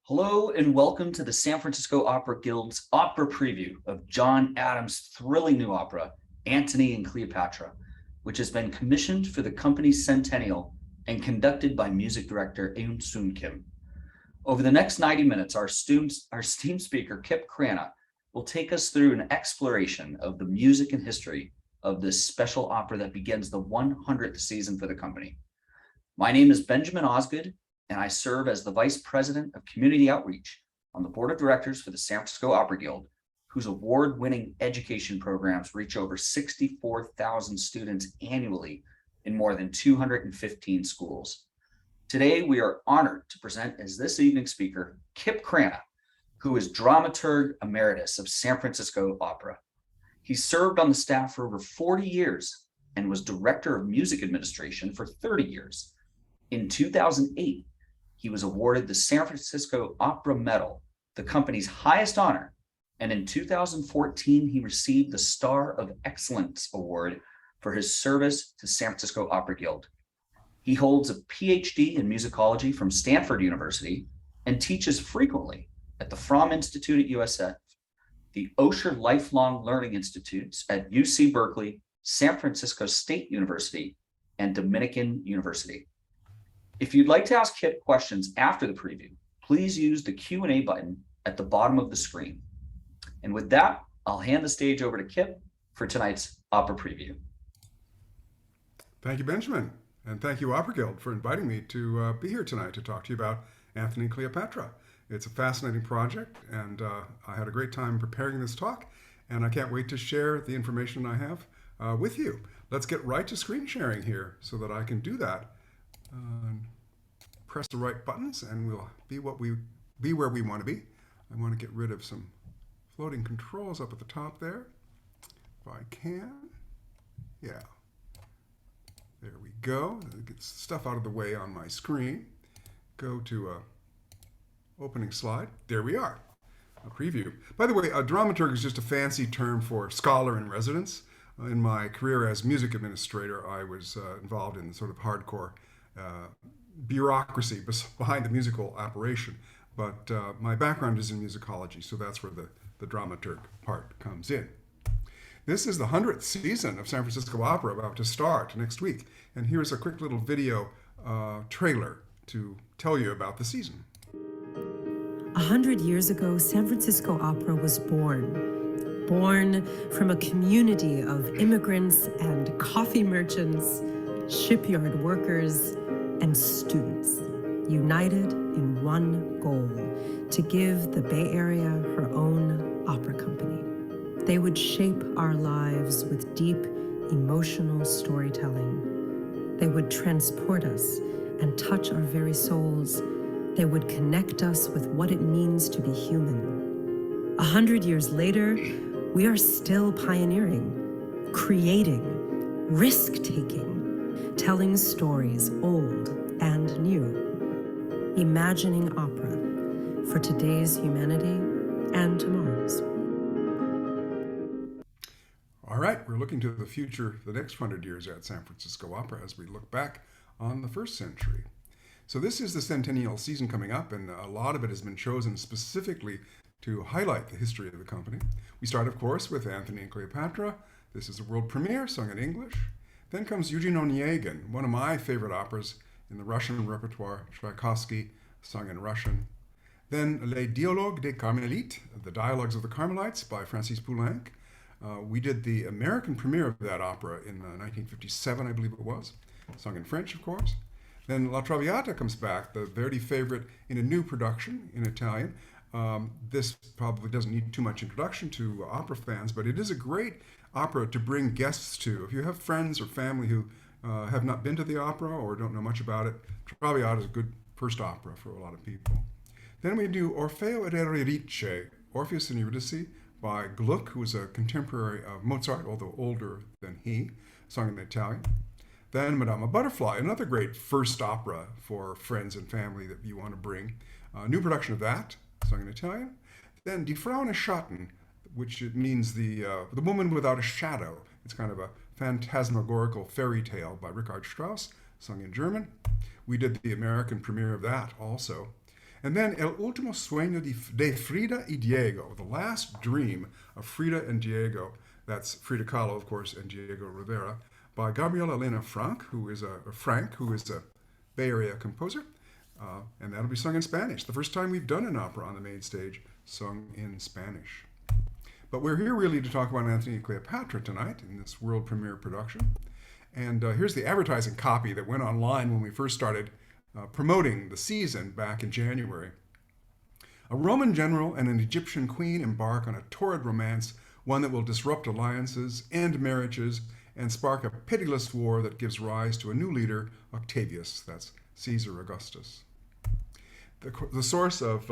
Hello and welcome to the San Francisco Opera Guild's opera preview of John Adams' thrilling new opera, Antony and Cleopatra, which has been commissioned for the company's centennial and conducted by music director Eun Kim. Over the next 90 minutes, our esteemed speaker, Kip Cranna, will take us through an exploration of the music and history of this special opera that begins the 100th season for the company. My name is Benjamin Osgood, and I serve as the Vice President of Community Outreach on the Board of Directors for the San Francisco Opera Guild, whose award-winning education programs reach over 64,000 students annually in more than 215 schools. Today, we are honored to present as this evening's speaker, Kip Cranna, who is Dramaturg Emeritus of San Francisco Opera. He served on the staff for over 40 years and was Director of Music Administration for 30 years. In 2008, he was awarded the San Francisco Opera Medal, the company's highest honor, and in 2014, he received the Star of Excellence Award for his service to San Francisco Opera Guild. He holds a PhD in musicology from Stanford University and teaches frequently at the Fromm Institute at USF, the Osher Lifelong Learning Institutes at UC Berkeley, San Francisco State University, and Dominican University. If you'd like to ask Kip questions after the preview, please use the Q&A button at the bottom of the screen. And with that, I'll hand the stage over to Kip for tonight's opera preview. Thank you, Benjamin. And thank you, Opera Guild, for inviting me to be here tonight to talk to you about Antony and Cleopatra. It's a fascinating project, and I had a great time preparing this talk, and I can't wait to share the information I have with you. Let's get right to screen sharing here so that I can do that. Press the right buttons and we'll be where we want to be. I want to get rid of some floating controls up at the top there, if I can. Yeah, there we go. Get stuff out of the way on my screen. Go to opening slide. There we are, a preview. By the way, a dramaturg is just a fancy term for scholar in residence. In my career as music administrator, I was involved in sort of hardcore bureaucracy behind the musical operation, but my background is in musicology, so that's where the dramaturg part comes in. This is the 100th season of San Francisco Opera about to start next week, and here's a quick little video trailer to tell you about the season. 100 years ago, San Francisco Opera was born from a community of immigrants and coffee merchants, shipyard workers, and students, united in one goal: to give the Bay Area her own opera company. They would shape our lives with deep, emotional storytelling. They would transport us and touch our very souls. They would connect us with what it means to be human. 100 years later, we are still pioneering, creating, risk-taking, telling stories old and new, imagining opera for today's humanity and tomorrow's. All right, we're looking to the future, the next 100 years at San Francisco Opera as we look back on the first century. So this is the centennial season coming up, and a lot of it has been chosen specifically to highlight the history of the company. We start, of course, with Antony and Cleopatra. This is a world premiere, sung in English. Then comes Eugene Onegin, one of my favorite operas in the Russian repertoire, Tchaikovsky, sung in Russian. Then Les Dialogues des Carmélites, the Dialogues of the Carmelites by Francis Poulenc. We did the American premiere of that opera in 1957, I believe it was, sung in French, of course. Then La Traviata comes back, the Verdi favorite, in a new production in Italian. This probably doesn't need too much introduction to opera fans, but it is a great opera to bring guests to. If you have friends or family who have not been to the opera or don't know much about it, Traviata is a good first opera for a lot of people. Then we do Orfeo ed Eurydice, Orpheus and Eurydice, by Gluck, who was a contemporary of Mozart, although older than he, sung in Italian. Then Madama Butterfly, another great first opera for friends and family that you want to bring. A new production of that, sung in Italian. Then Die Frau ohne Schatten, which means the woman without a shadow. It's kind of a phantasmagorical fairy tale by Richard Strauss, sung in German. We did the American premiere of that also. And then El Último Sueño de Frida y Diego, the last dream of Frida and Diego. That's Frida Kahlo, of course, and Diego Rivera, by Gabriela Elena Frank, who is a Bay Area composer. And that'll be sung in Spanish. The first time we've done an opera on the main stage sung in Spanish. But we're here really to talk about Antony and Cleopatra tonight in this world premiere production. And here's the advertising copy that went online when we first started promoting the season back in January. A Roman general and an Egyptian queen embark on a torrid romance, one that will disrupt alliances, end marriages, and spark a pitiless war that gives rise to a new leader, Octavius, that's Caesar Augustus. The source of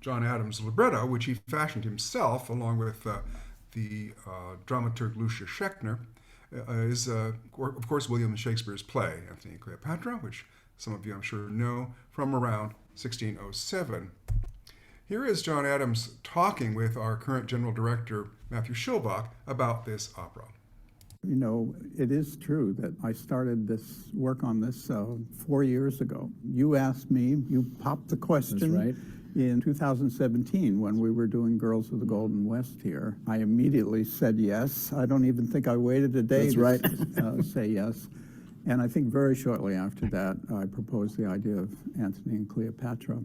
John Adams' libretto, which he fashioned himself along with the dramaturg Lucia Schechner, is, of course, William Shakespeare's play, Antony and Cleopatra, which some of you, I'm sure, know from around 1607. Here is John Adams talking with our current general director, Matthew Schilbach, about this opera. You know, it is true that I started this work on this 4 years ago. You asked me, you popped the question. That's right. In 2017, when we were doing Girls of the Golden West here, I immediately said yes. I don't even think I waited a day to say yes. And I think very shortly after that, I proposed the idea of Antony and Cleopatra.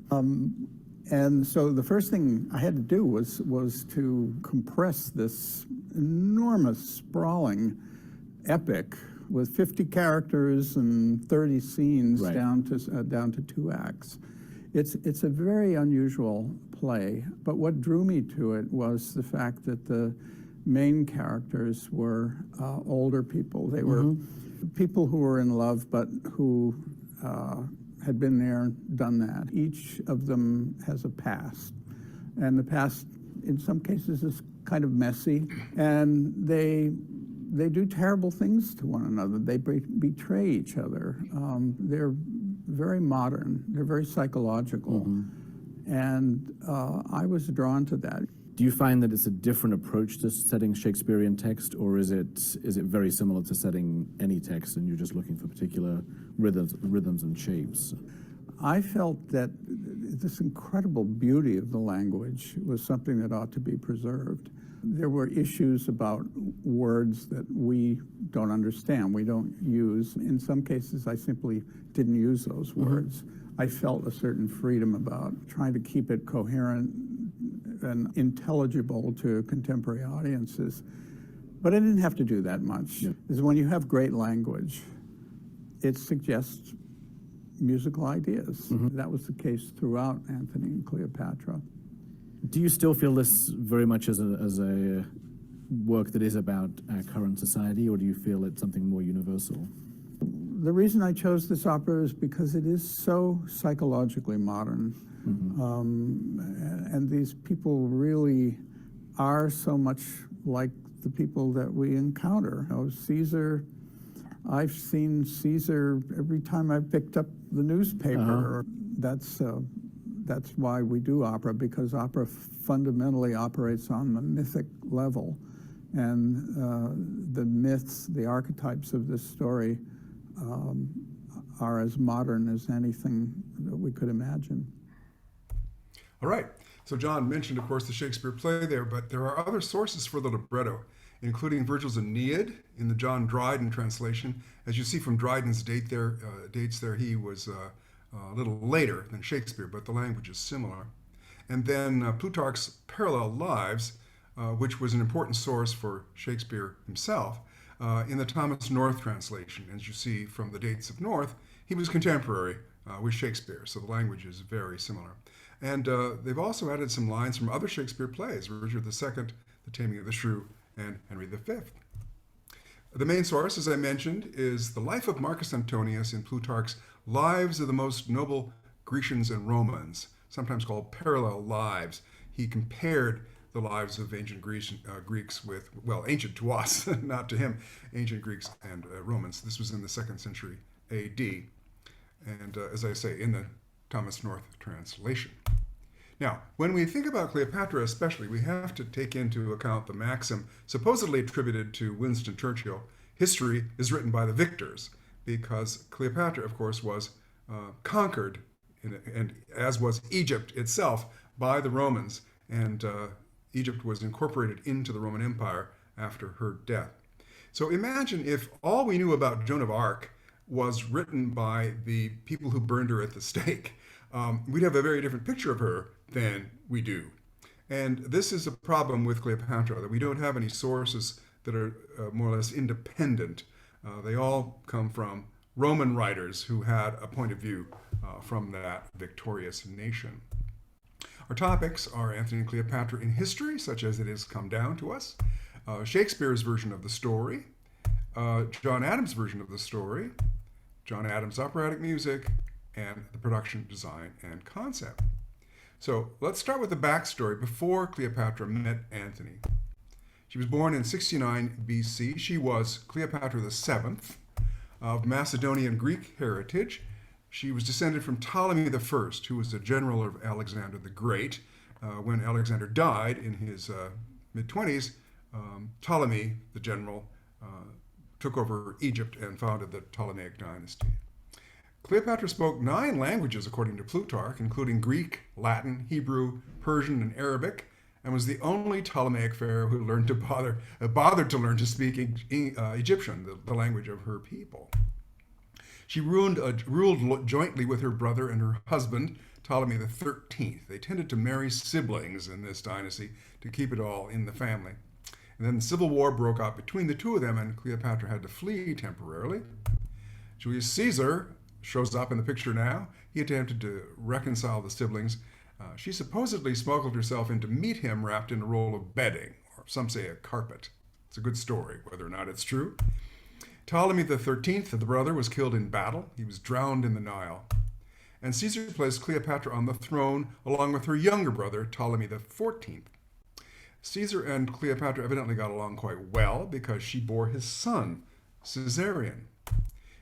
And so the first thing I had to do was to compress this enormous, sprawling epic with 50 characters and 30 scenes down to 2 acts. It's a very unusual play, but what drew me to it was the fact that the main characters were older people. They were people who were in love, but who had been there, done that. Each of them has a past, and the past, in some cases, is kind of messy, and they do terrible things to one another. They betray each other. They're very modern. They're very psychological, and I was drawn to that. Do you find that it's a different approach to setting Shakespearean text, or is it very similar to setting any text and you're just looking for particular rhythms and shapes? I felt that this incredible beauty of the language was something that ought to be preserved. There were issues about words that we don't understand, we don't use. In some cases, I simply didn't use those words. I felt a certain freedom about trying to keep it coherent and intelligible to contemporary audiences. But I didn't have to do that much. Because when you have great language, it suggests musical ideas. That was the case throughout Antony and Cleopatra. Do you still feel this very much as a work that is about our current society, or do you feel it's something more universal? The reason I chose this opera is because it is so psychologically modern. And these people really are so much like the people that we encounter. You know, Caesar, I've seen Caesar every time I've picked up the newspaper. That's why we do opera, because opera fundamentally operates on the mythic level. And the myths, the archetypes of this story are as modern as anything that we could imagine. All right. So John mentioned, of course, the Shakespeare play there, but there are other sources for the libretto, including Virgil's Aeneid in the John Dryden translation. As you see from Dryden's dates there, he was a little later than Shakespeare, but the language is similar. And then Plutarch's Parallel Lives, which was an important source for Shakespeare himself, in the Thomas North translation. As you see from the dates of North, he was contemporary with Shakespeare, so the language is very similar. And they've also added some lines from other Shakespeare plays, Richard II, The Taming of the Shrew, and Henry V. The main source, as I mentioned, is the life of Marcus Antonius in Plutarch's Lives of the Most Noble Grecians and Romans, sometimes called Parallel Lives. He compared the lives of ancient Greeks with, well, ancient to us, not to him, ancient Greeks and Romans. This was in the 2nd century A.D., and as I say, in the Thomas North translation. Now, when we think about Cleopatra especially, we have to take into account the maxim supposedly attributed to Winston Churchill, history is written by the victors, because Cleopatra, of course, was conquered and as was Egypt itself by the Romans, and Egypt was incorporated into the Roman Empire after her death. So imagine if all we knew about Joan of Arc was written by the people who burned her at the stake. We'd have a very different picture of her than we do. And this is a problem with Cleopatra, that we don't have any sources that are more or less independent. They all come from Roman writers who had a point of view from that victorious nation. Our topics are Antony and Cleopatra in history, such as it has come down to us, Shakespeare's version of the story, John Adams' version of the story, John Adams' operatic music, and the production design and concept. So let's start with the backstory before Cleopatra met Antony. She was born in 69 BC. She was Cleopatra VII of Macedonian Greek heritage. She was descended from Ptolemy I, who was a general of Alexander the Great. When Alexander died in his mid-20s, Ptolemy, the general, took over Egypt and founded the Ptolemaic dynasty. Cleopatra spoke 9 languages, according to Plutarch, including Greek, Latin, Hebrew, Persian, and Arabic, and was the only Ptolemaic pharaoh who learned to bothered to learn to speak Egyptian, the language of her people. She ruled jointly with her brother and her husband, Ptolemy XIII. They tended to marry siblings in this dynasty to keep it all in the family. And then the civil war broke out between the two of them, and Cleopatra had to flee temporarily. Julius Caesar shows up in the picture now. He attempted to reconcile the siblings. She supposedly smuggled herself in to meet him wrapped in a roll of bedding, or some say a carpet. It's a good story, whether or not it's true. Ptolemy XIII, the brother, was killed in battle. He was drowned in the Nile. And Caesar placed Cleopatra on the throne along with her younger brother, Ptolemy XIV. Caesar and Cleopatra evidently got along quite well because she bore his son, Caesarion.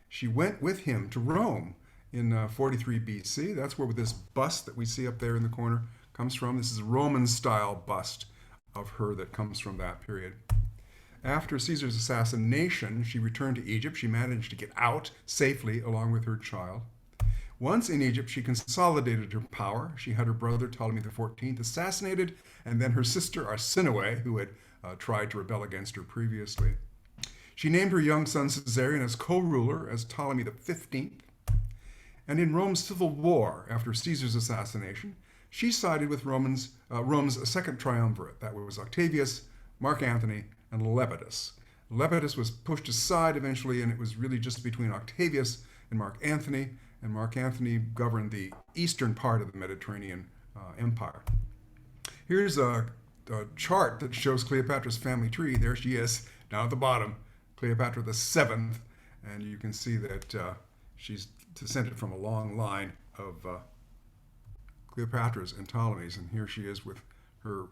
She went with him to Rome in 43 BC. That's where this bust that we see up there in the corner comes from. This is a Roman-style bust of her that comes from that period. After Caesar's assassination, she returned to Egypt. She managed to get out safely along with her child. Once in Egypt, she consolidated her power. She had her brother Ptolemy XIV assassinated, and then her sister Arsinoe, who had tried to rebel against her previously. She named her young son Caesarion as co-ruler as Ptolemy XV. And in Rome's civil war, after Caesar's assassination, she sided with Rome's second triumvirate. That was Octavius, Mark Antony, and Lepidus. Lepidus was pushed aside eventually, and it was really just between Octavius and Mark Antony governed the eastern part of the Mediterranean Empire. Here's a chart that shows Cleopatra's family tree. There she is, down at the bottom, Cleopatra VII, and you can see that she's descended from a long line of Cleopatras and Ptolemies, and here she is with her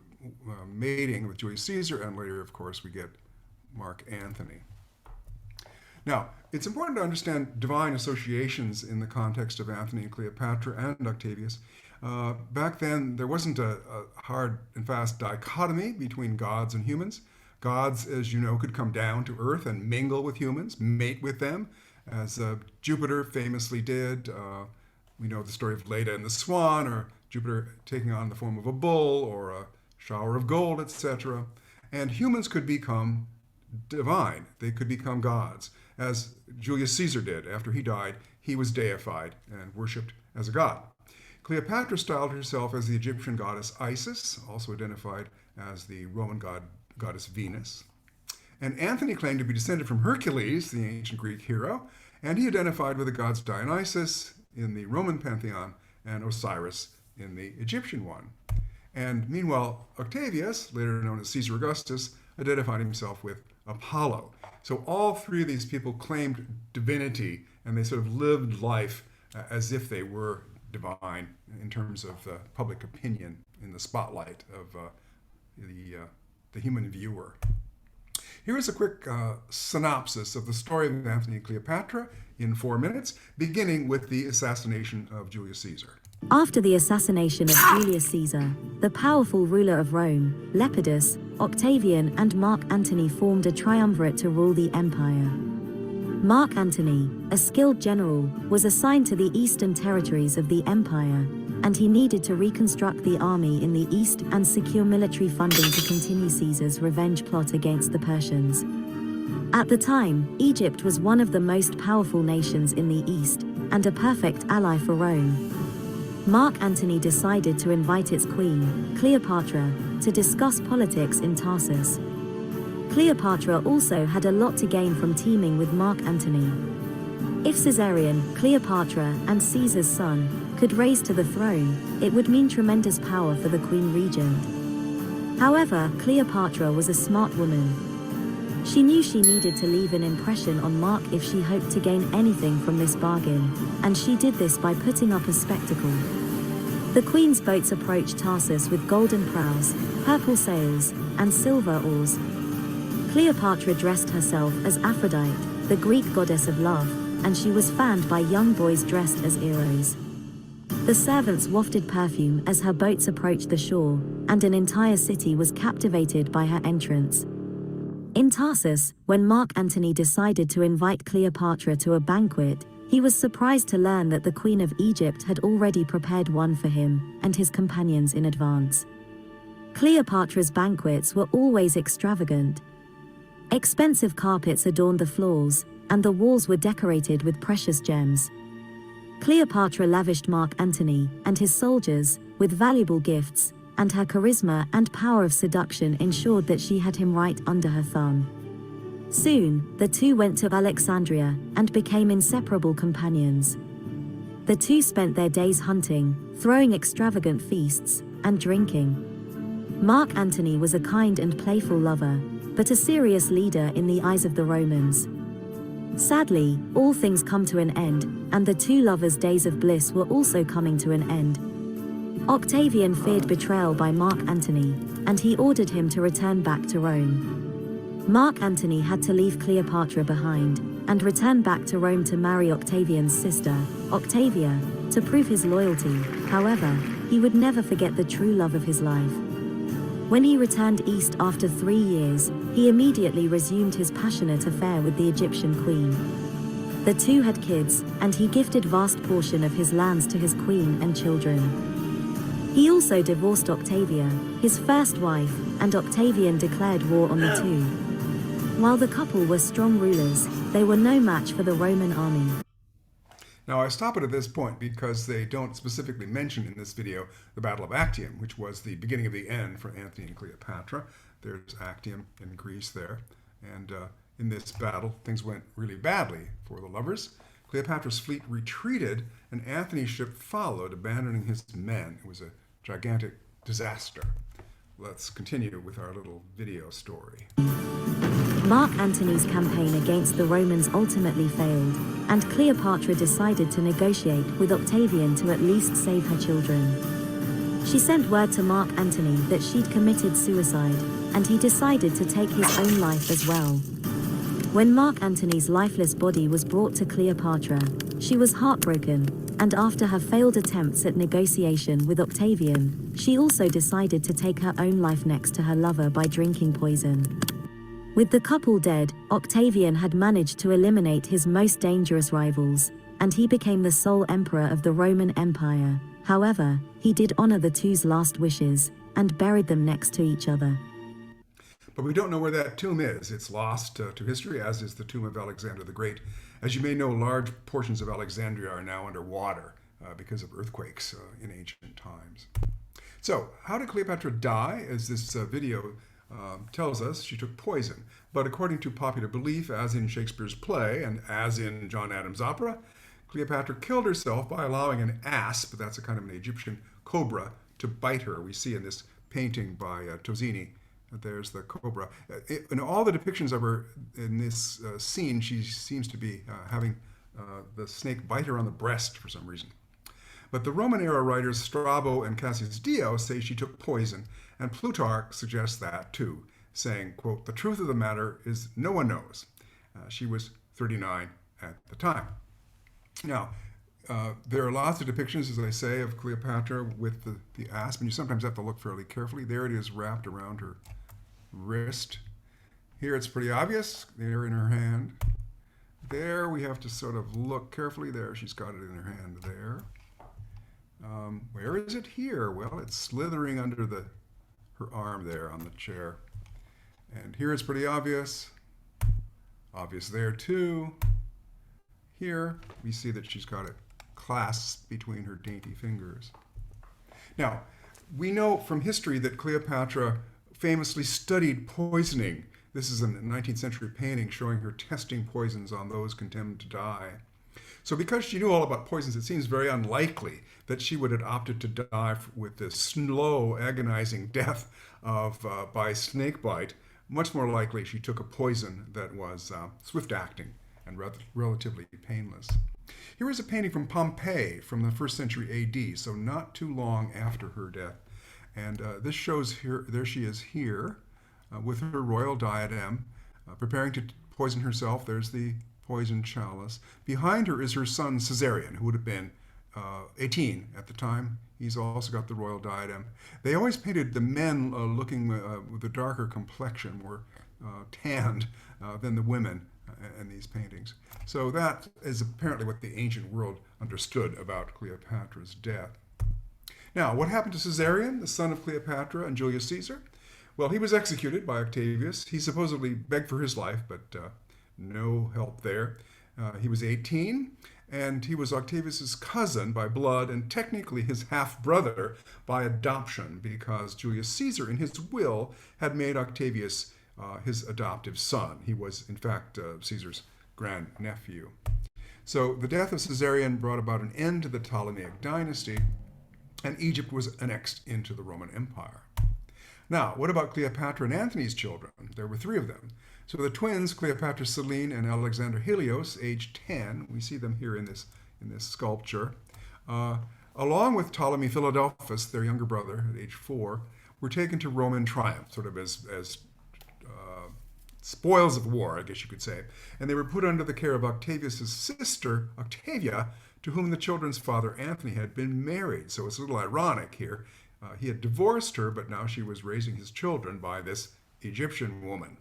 mating with Julius Caesar, and later, of course, we get Mark Antony. Now, it's important to understand divine associations in the context of Antony and Cleopatra and Octavius. Back then, there wasn't a hard and fast dichotomy between gods and humans. Gods, as you know, could come down to earth and mingle with humans, mate with them, as Jupiter famously did. We know the story of Leda and the swan, or Jupiter taking on the form of a bull, or a shower of gold, etc. And humans could become divine. They could become gods, as Julius Caesar did. After he died, he was deified and worshipped as a god. Cleopatra styled herself as the Egyptian goddess Isis, also identified as the Roman goddess Venus. And Antony claimed to be descended from Hercules, the ancient Greek hero, and he identified with the gods Dionysus in the Roman pantheon and Osiris in the Egyptian one. And meanwhile, Octavius, later known as Caesar Augustus, identified himself with Apollo. So all three of these people claimed divinity, and they sort of lived life as if they were divine in terms of public opinion in the spotlight of the human viewer. Here is a quick synopsis of the story of Antony and Cleopatra in 4 minutes, beginning with the assassination of Julius Caesar. After the assassination of Julius Caesar, the powerful ruler of Rome, Lepidus, Octavian, and Mark Antony formed a triumvirate to rule the empire. Mark Antony, a skilled general, was assigned to the eastern territories of the empire, and he needed to reconstruct the army in the east and secure military funding to continue Caesar's revenge plot against the Persians. At the time, Egypt was one of the most powerful nations in the east, and a perfect ally for Rome. Mark Antony decided to invite its queen, Cleopatra, to discuss politics in Tarsus. Cleopatra also had a lot to gain from teaming with Mark Antony. If Caesarion, Cleopatra, and Caesar's son, could raise to the throne, it would mean tremendous power for the queen regent. However, Cleopatra was a smart woman. She knew she needed to leave an impression on Mark if she hoped to gain anything from this bargain, and she did this by putting up a spectacle. The queen's boats approached Tarsus with golden prows, purple sails, and silver oars. Cleopatra dressed herself as Aphrodite, the Greek goddess of love, and she was fanned by young boys dressed as Eros. The servants wafted perfume as her boats approached the shore, and an entire city was captivated by her entrance. In Tarsus, when Mark Antony decided to invite Cleopatra to a banquet, he was surprised to learn that the Queen of Egypt had already prepared one for him and his companions in advance. Cleopatra's banquets were always extravagant. Expensive carpets adorned the floors, and the walls were decorated with precious gems. Cleopatra lavished Mark Antony and his soldiers with valuable gifts, and her charisma and power of seduction ensured that she had him right under her thumb. Soon, the two went to Alexandria and became inseparable companions. The two spent their days hunting, throwing extravagant feasts, and drinking. Mark Antony was a kind and playful lover, but a serious leader in the eyes of the Romans. Sadly, all things come to an end, and the two lovers' days of bliss were also coming to an end. Octavian feared betrayal by Mark Antony, and he ordered him to return back to Rome. Mark Antony had to leave Cleopatra behind, and return back to Rome to marry Octavian's sister, Octavia, to prove his loyalty. However, he would never forget the true love of his life. When he returned east after 3 years, he immediately resumed his passionate affair with the Egyptian queen. The two had kids, and he gifted vast portion of his lands to his queen and children. He also divorced Octavia, his first wife, and Octavian declared war on the two. While the couple were strong rulers, they were no match for the Roman army. Now I stop it at this point because they don't specifically mention in this video the Battle of Actium, which was the beginning of the end for Antony and Cleopatra. There's Actium in Greece there. And in this battle, things went really badly for the lovers. Cleopatra's fleet retreated, and Antony's ship followed, abandoning his men. It was a gigantic disaster. Let's continue with our little video story. Mark Antony's campaign against the Romans ultimately failed, and Cleopatra decided to negotiate with Octavian to at least save her children. She sent word to Mark Antony that she'd committed suicide, and he decided to take his own life as well. When Mark Antony's lifeless body was brought to Cleopatra, she was heartbroken, and after her failed attempts at negotiation with Octavian, she also decided to take her own life next to her lover by drinking poison. With the couple dead, Octavian had managed to eliminate his most dangerous rivals, and he became the sole emperor of the Roman Empire. However, he did honor the two's last wishes, and buried them next to each other. But we don't know where that tomb is. It's lost to history, as is the tomb of Alexander the Great. As you may know, large portions of Alexandria are now underwater because of earthquakes in ancient times. So, how did Cleopatra die? As this video tells us, she took poison. But according to popular belief, as in Shakespeare's play and as in John Adams' opera, Cleopatra killed herself by allowing an asp, that's a kind of an Egyptian cobra, to bite her. We see in this painting by Tosini. There's the cobra. In all the depictions of her in this scene, she seems to be having the snake bite her on the breast for some reason. But the Roman-era writers Strabo and Cassius Dio say she took poison, and Plutarch suggests that too, saying, quote, "The truth of the matter is no one knows." She was 39 at the time. Now, there are lots of depictions, as I say, of Cleopatra with the asp, and you sometimes have to look fairly carefully. There it is wrapped around her wrist. Here it's pretty obvious, there in her hand. there. We have to sort of look carefully. There, she's got it in her hand there. Where is it here? Well, it's slithering under her arm there on the chair. And here it's pretty obvious. Obvious there too. Here we see that she's got it clasped between her dainty fingers. Now, we know from history that Cleopatra famously studied poisoning. This is a 19th century painting showing her testing poisons on those condemned to die. So because she knew all about poisons, it seems very unlikely that she would have opted to die with this slow, agonizing death by snake bite. Much more likely she took a poison that was swift-acting and relatively painless. Here is a painting from Pompeii from the 1st century AD, so not too long after her death. And this shows here, there she is here with her royal diadem, preparing to poison herself. There's the poison chalice. Behind her is her son Caesarion, who would have been 18 at the time. He's also got the royal diadem. They always painted the men looking with a darker complexion, more tanned than the women in these paintings. So that is apparently what the ancient world understood about Cleopatra's death. Now, what happened to Caesarion, the son of Cleopatra and Julius Caesar? Well, he was executed by Octavius. He supposedly begged for his life, but no help there. He was 18, and he was Octavius's cousin by blood and technically his half-brother by adoption, because Julius Caesar, in his will, had made Octavius his adoptive son. He was, in fact, Caesar's grandnephew. So the death of Caesarion brought about an end to the Ptolemaic dynasty, and Egypt was annexed into the Roman Empire. Now, what about Cleopatra and Antony's children? There were 3 of them. So the twins, Cleopatra Selene and Alexander Helios, aged 10, we see them here in this sculpture, along with Ptolemy Philadelphus, their younger brother, at age 4, were taken to Rome in triumph, sort of as spoils of war, I guess you could say. And they were put under the care of Octavius's sister, Octavia, to whom the children's father, Antony, had been married. So it's a little ironic here. He had divorced her, but now she was raising his children by this Egyptian woman.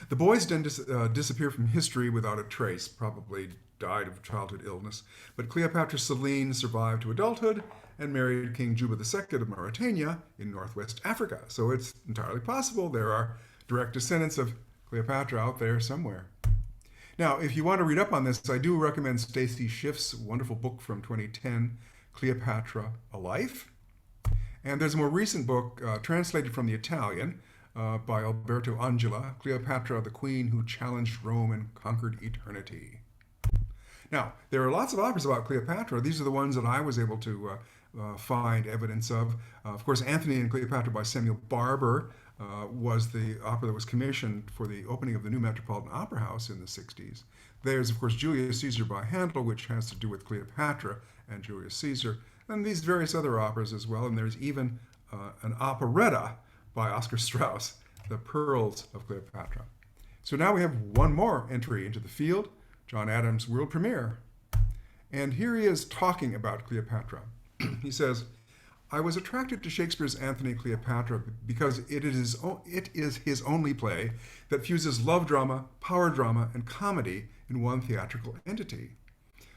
The boys then disappear from history without a trace, probably died of childhood illness. But Cleopatra Selene survived to adulthood and married King Juba II of Mauritania in northwest Africa. So it's entirely possible there are direct descendants of Cleopatra out there somewhere. Now, if you want to read up on this, I do recommend Stacy Schiff's wonderful book from 2010, Cleopatra, A Life. And there's a more recent book translated from the Italian by Alberto Angela, Cleopatra, the Queen Who Challenged Rome and Conquered Eternity. Now, there are lots of operas about Cleopatra. These are the ones that I was able to find evidence of. Of course, Antony and Cleopatra by Samuel Barber was the opera that was commissioned for the opening of the new Metropolitan Opera House in the 60s. There's, of course, Julius Caesar by Handel, which has to do with Cleopatra and Julius Caesar, and these various other operas as well. And there's even an operetta by Oscar Strauss, The Pearls of Cleopatra. So now we have one more entry into the field, John Adams' world premiere. And here he is talking about Cleopatra. He says, I was attracted to Shakespeare's Antony and Cleopatra because it is his only play that fuses love drama, power drama, and comedy in one theatrical entity.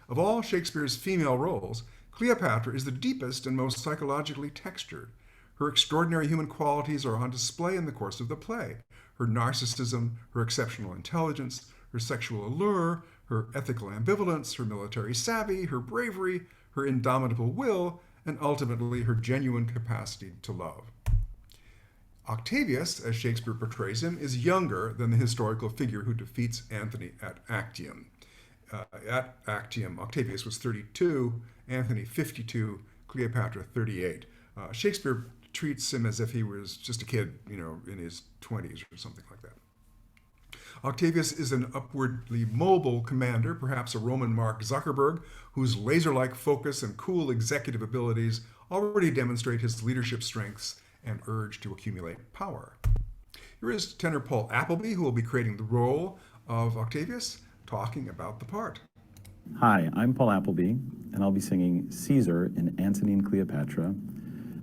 Of all Shakespeare's female roles, Cleopatra is the deepest and most psychologically textured. Her extraordinary human qualities are on display in the course of the play. Her narcissism, her exceptional intelligence, her sexual allure, her ethical ambivalence, her military savvy, her bravery, her indomitable will, and ultimately her genuine capacity to love. Octavius, as Shakespeare portrays him, is younger than the historical figure who defeats Antony at Actium. At Actium, Octavius was 32, Antony 52, Cleopatra 38. Shakespeare treats him as if he was just a kid, in his 20s or something like that. Octavius is an upwardly mobile commander, perhaps a Roman Mark Zuckerberg, whose laser-like focus and cool executive abilities already demonstrate his leadership strengths and urge to accumulate power. Here is tenor Paul Appleby, who will be creating the role of Octavius, talking about the part. Hi, I'm Paul Appleby, and I'll be singing Caesar in Antony and Cleopatra.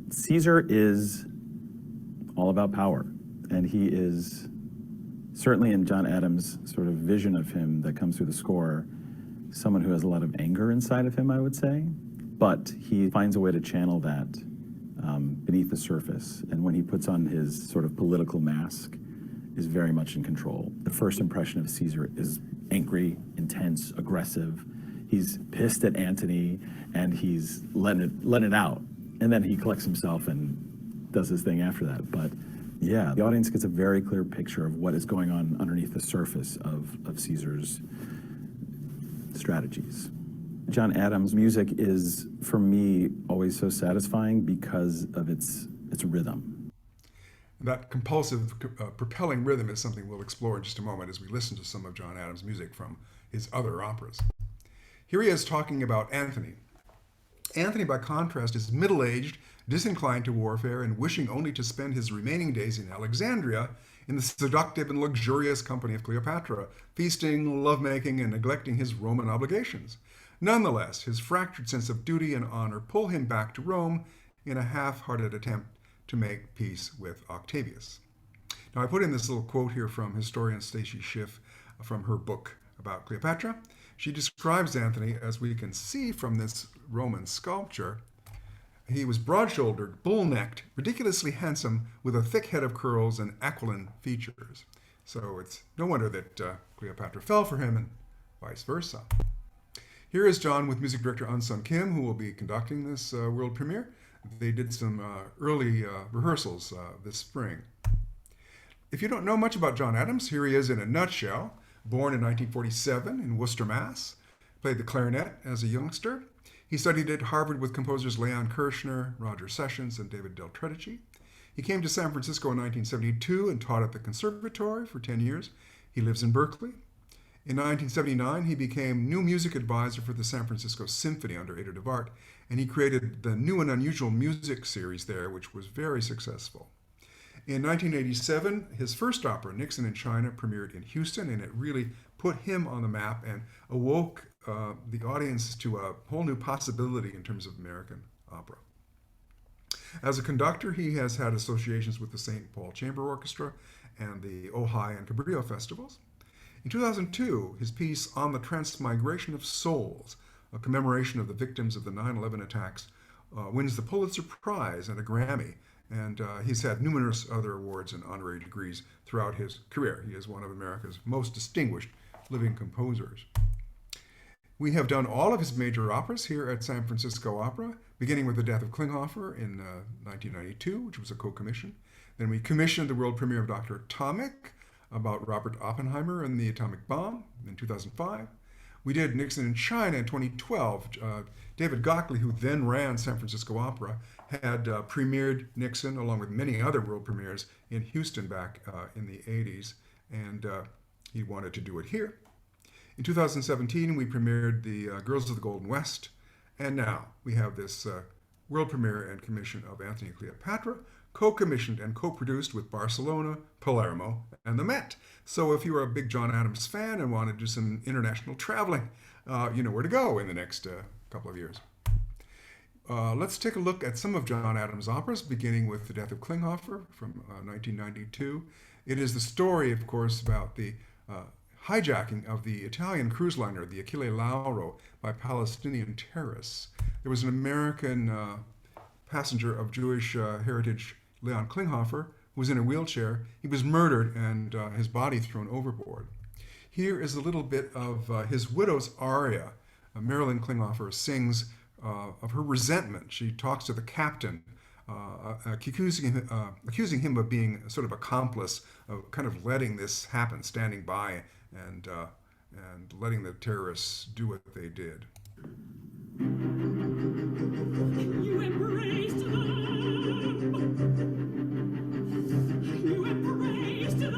Caesar is all about power, and he is certainly in John Adams' sort of vision of him that comes through the score, someone who has a lot of anger inside of him, I would say, but he finds a way to channel that beneath the surface. And when he puts on his sort of political mask, is very much in control. The first impression of Caesar is angry, intense, aggressive. He's pissed at Antony, and he's letting it out. And then he collects himself and does his thing after that. But yeah, the audience gets a very clear picture of what is going on underneath the surface of Caesar's strategies. John Adams' music is, for me, always so satisfying because of its rhythm. That compulsive, propelling rhythm is something we'll explore in just a moment as we listen to some of John Adams' music from his other operas. Here he is talking about Antony. Antony, by contrast, is middle-aged, disinclined to warfare, and wishing only to spend his remaining days in Alexandria in the seductive and luxurious company of Cleopatra, feasting, lovemaking, and neglecting his Roman obligations. Nonetheless, his fractured sense of duty and honor pull him back to Rome in a half-hearted attempt to make peace with Octavius. Now, I put in this little quote here from historian Stacy Schiff from her book about Cleopatra. She describes Antony, as we can see from this Roman sculpture. He was broad-shouldered, bull-necked, ridiculously handsome, with a thick head of curls and aquiline features. So it's no wonder that Cleopatra fell for him, and vice versa. Here is John with music director Eun-Sun Kim, who will be conducting this world premiere. They did some early rehearsals this spring. If you don't know much about John Adams, here he is in a nutshell. Born in 1947 in Worcester, Mass. Played the clarinet as a youngster. He studied at Harvard with composers Leon Kirshner, Roger Sessions, and David Del Tredici. He came to San Francisco in 1972 and taught at the conservatory for 10 years. He lives in Berkeley. In 1979, he became new music advisor for the San Francisco Symphony under Ada DeVart, and he created the New and Unusual Music series there, which was very successful. In 1987, his first opera, Nixon in China, premiered in Houston, and it really put him on the map and awoke the audience to a whole new possibility in terms of American opera. As a conductor, he has had associations with the St. Paul Chamber Orchestra and the Ojai and Cabrillo festivals. In 2002, his piece On the Transmigration of Souls, a commemoration of the victims of the 9/11 attacks, wins the Pulitzer Prize and a Grammy, and he's had numerous other awards and honorary degrees throughout his career. He is one of America's most distinguished living composers. We have done all of his major operas here at San Francisco Opera, beginning with The Death of Klinghoffer in 1992, which was a co-commission. Then we commissioned the world premiere of Dr. Atomic, about Robert Oppenheimer and the atomic bomb in 2005. We did Nixon in China in 2012. David Gockley, who then ran San Francisco Opera, had premiered Nixon along with many other world premieres in Houston back in the 80s, and he wanted to do it here. In 2017, we premiered the Girls of the Golden West, and now we have this world premiere and commission of Antony and Cleopatra, co-commissioned and co-produced with Barcelona, Palermo, and the Met. So if you're a big John Adams fan and want to do some international traveling, you know where to go in the next couple of years. Let's take a look at some of John Adams' operas, beginning with The Death of Klinghoffer from 1992. It is the story, of course, about the hijacking of the Italian cruise liner, the Achille Lauro, by Palestinian terrorists. There was an American passenger of Jewish heritage, Leon Klinghoffer, who was in a wheelchair. He was murdered and his body thrown overboard. Here is a little bit of his widow's aria. Marilyn Klinghoffer sings of her resentment. She talks to the captain, accusing him of being sort of accomplice, of kind of letting this happen, standing by and letting the terrorists do what they did. You embraced them. You embraced them.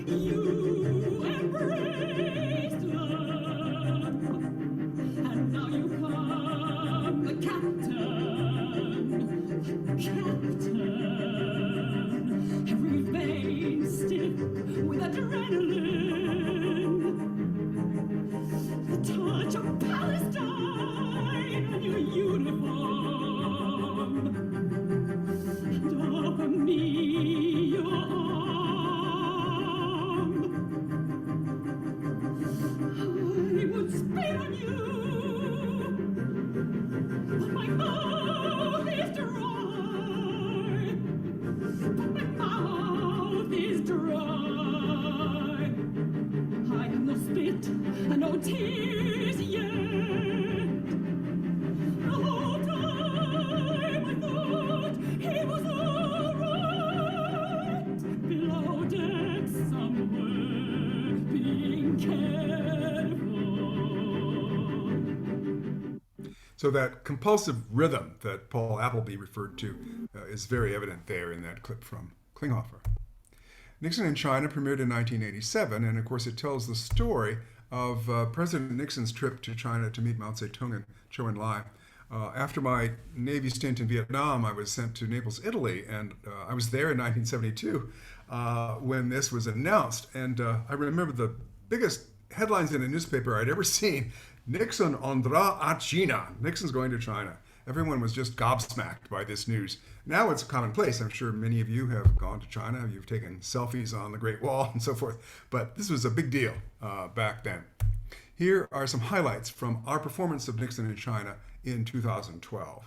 You embraced them. And now you come, the captain, every vein stiff with adrenaline. The touch of Palestine. tears yet. The whole time I thought he was all right. Below deck somewhere, being cared for. So that compulsive rhythm that Paul Appleby referred to is very evident there in that clip from Klinghoffer. Nixon in China premiered in 1987, and of course it tells the story of President Nixon's trip to China to meet Mao Zedong and Zhou Enlai. After my Navy stint in Vietnam, I was sent to Naples, Italy, and I was there in 1972 when this was announced. And I remember the biggest headlines in a newspaper I'd ever seen: Nixon andrà a China. Nixon's going to China. Everyone was just gobsmacked by this news. Now it's commonplace. I'm sure many of you have gone to China. You've taken selfies on the Great Wall and so forth. But this was a big deal back then. Here are some highlights from our performance of Nixon in China in 2012.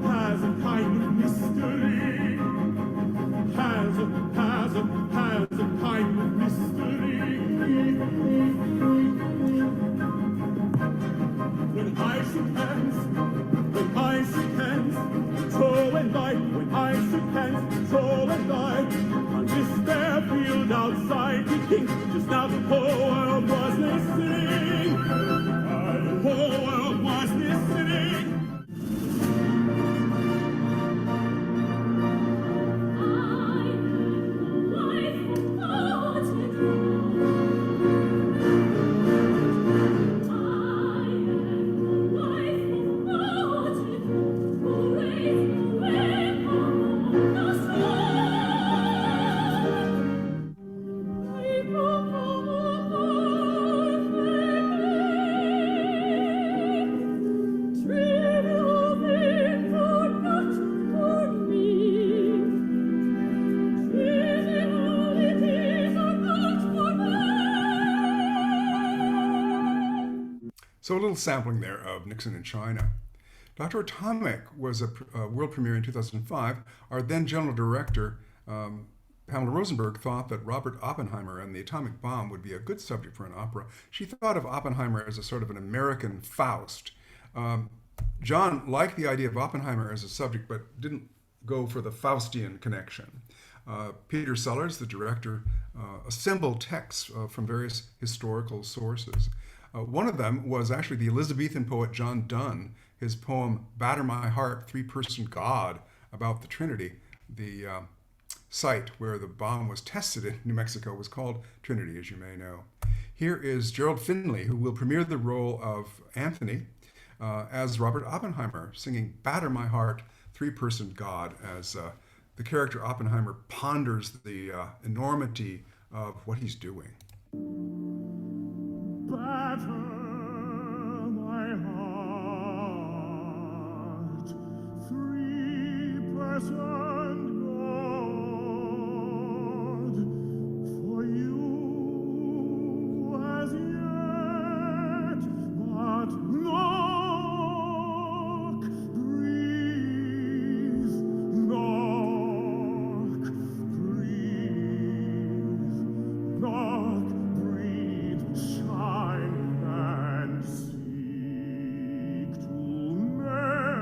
Has a kind of mystery. Has a kind of mystery. When I shake hands, Joe and I, when I shake hands, Joe and I, on this bare field outside the king, just now the whole world was listening. The whole world was listening. So a little sampling there of Nixon in China. Dr. Atomic was a world premiere in 2005. Our then general director, Pamela Rosenberg, thought that Robert Oppenheimer and the atomic bomb would be a good subject for an opera. She thought of Oppenheimer as a sort of an American Faust. John liked the idea of Oppenheimer as a subject, but didn't go for the Faustian connection. Peter Sellers, the director, assembled texts from various historical sources. One of them was actually the Elizabethan poet John Donne, his poem Batter My Heart, Three-Person God, about the Trinity. The site where the bomb was tested in New Mexico was called Trinity, as you may know. Here is Gerald Finley, who will premiere the role of Antony as Robert Oppenheimer, singing Batter My Heart, Three-Person God, as the character Oppenheimer ponders the enormity of what he's doing. Batter my heart, three-person God, for you as yet but knock, breathe, knock, breathe, knock, breathe, shine and seek to mend.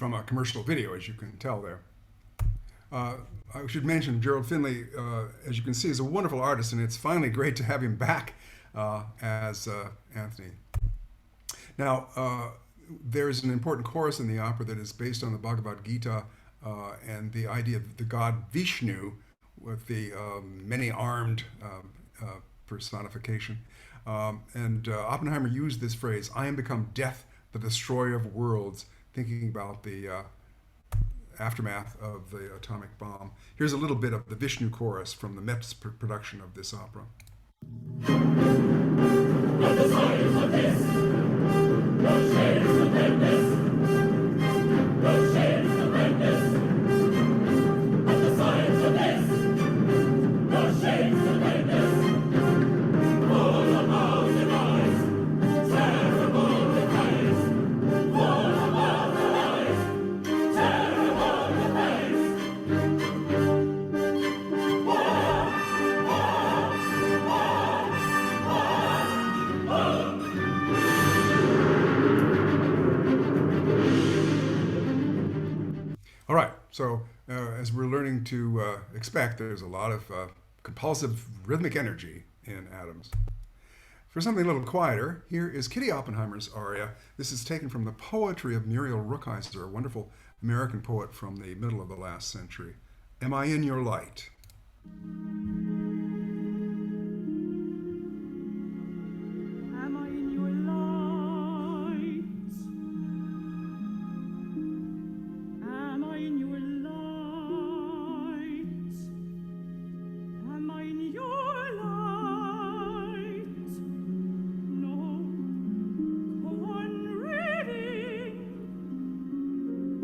from a commercial video, as you can tell there. I should mention Gerald Finley, as you can see, is a wonderful artist, and it's finally great to have him back as Antony. Now, there's an important chorus in the opera that is based on the Bhagavad Gita and the idea of the god Vishnu with the many-armed personification. And Oppenheimer used this phrase, "I am become death, the destroyer of worlds," thinking about the aftermath of the atomic bomb. Here's a little bit of the Vishnu chorus from the Mets production of this opera. At the signs of this, no shades of madness, no shades of madness. At the signs of this, no shades of madness. Full of all demise, terrible device. Full of all device, terrible device. All right, so as we're learning to expect, there's a lot of compulsive rhythmic energy in Adams. For something a little quieter, here is Kitty Oppenheimer's aria. This is taken from the poetry of Muriel Rukeyser, a wonderful American poet from the middle of the last century. Am I in your light? Am I in your light? Am I in your light? Am I in your light? No, go on reading.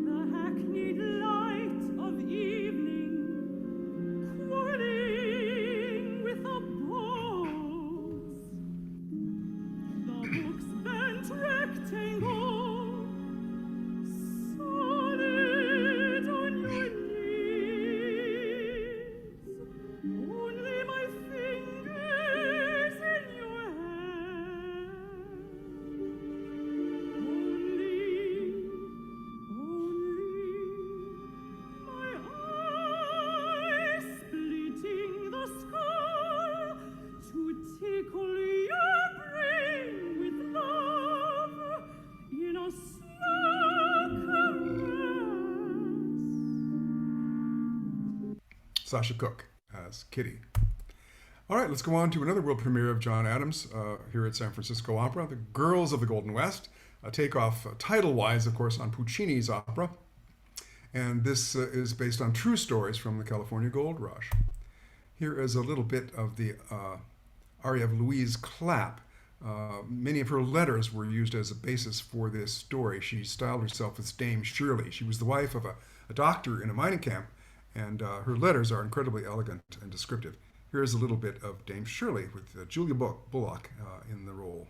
The hackneyed light of evening, quarreling with a pose. The book's bent rectangle, solid on your knees. Only my fingers in your hand. Only my eyes splitting the sky to tickle your brain with love in a slow caress. Sasha Cook as Kitty. All right, let's go on to another world premiere of John Adams here at San Francisco Opera, The Girls of the Golden West, a takeoff title-wise, of course, on Puccini's opera. And this is based on true stories from the California Gold Rush. Here is a little bit of the aria of Louise Clapp. Many of her letters were used as a basis for this story. She styled herself as Dame Shirley. She was the wife of a doctor in a mining camp, and her letters are incredibly elegant and descriptive. Here's a little bit of Dame Shirley with Julia Bullock in the role.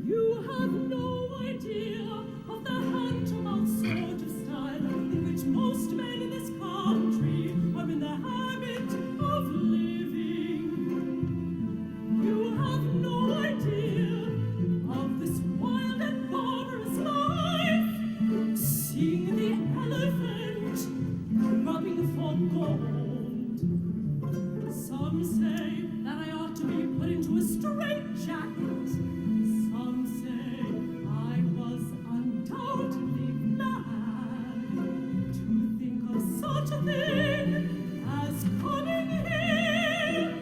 You have no idea of the hand-to-mouth sort of style in which most men in this country are in the habit of living. You have no idea of this wild and barbarous life, seeing the elephant rubbing for gold. Some say that I ought to be put into a straitjacket. Some say I was undoubtedly mad to think of such a thing as coming here.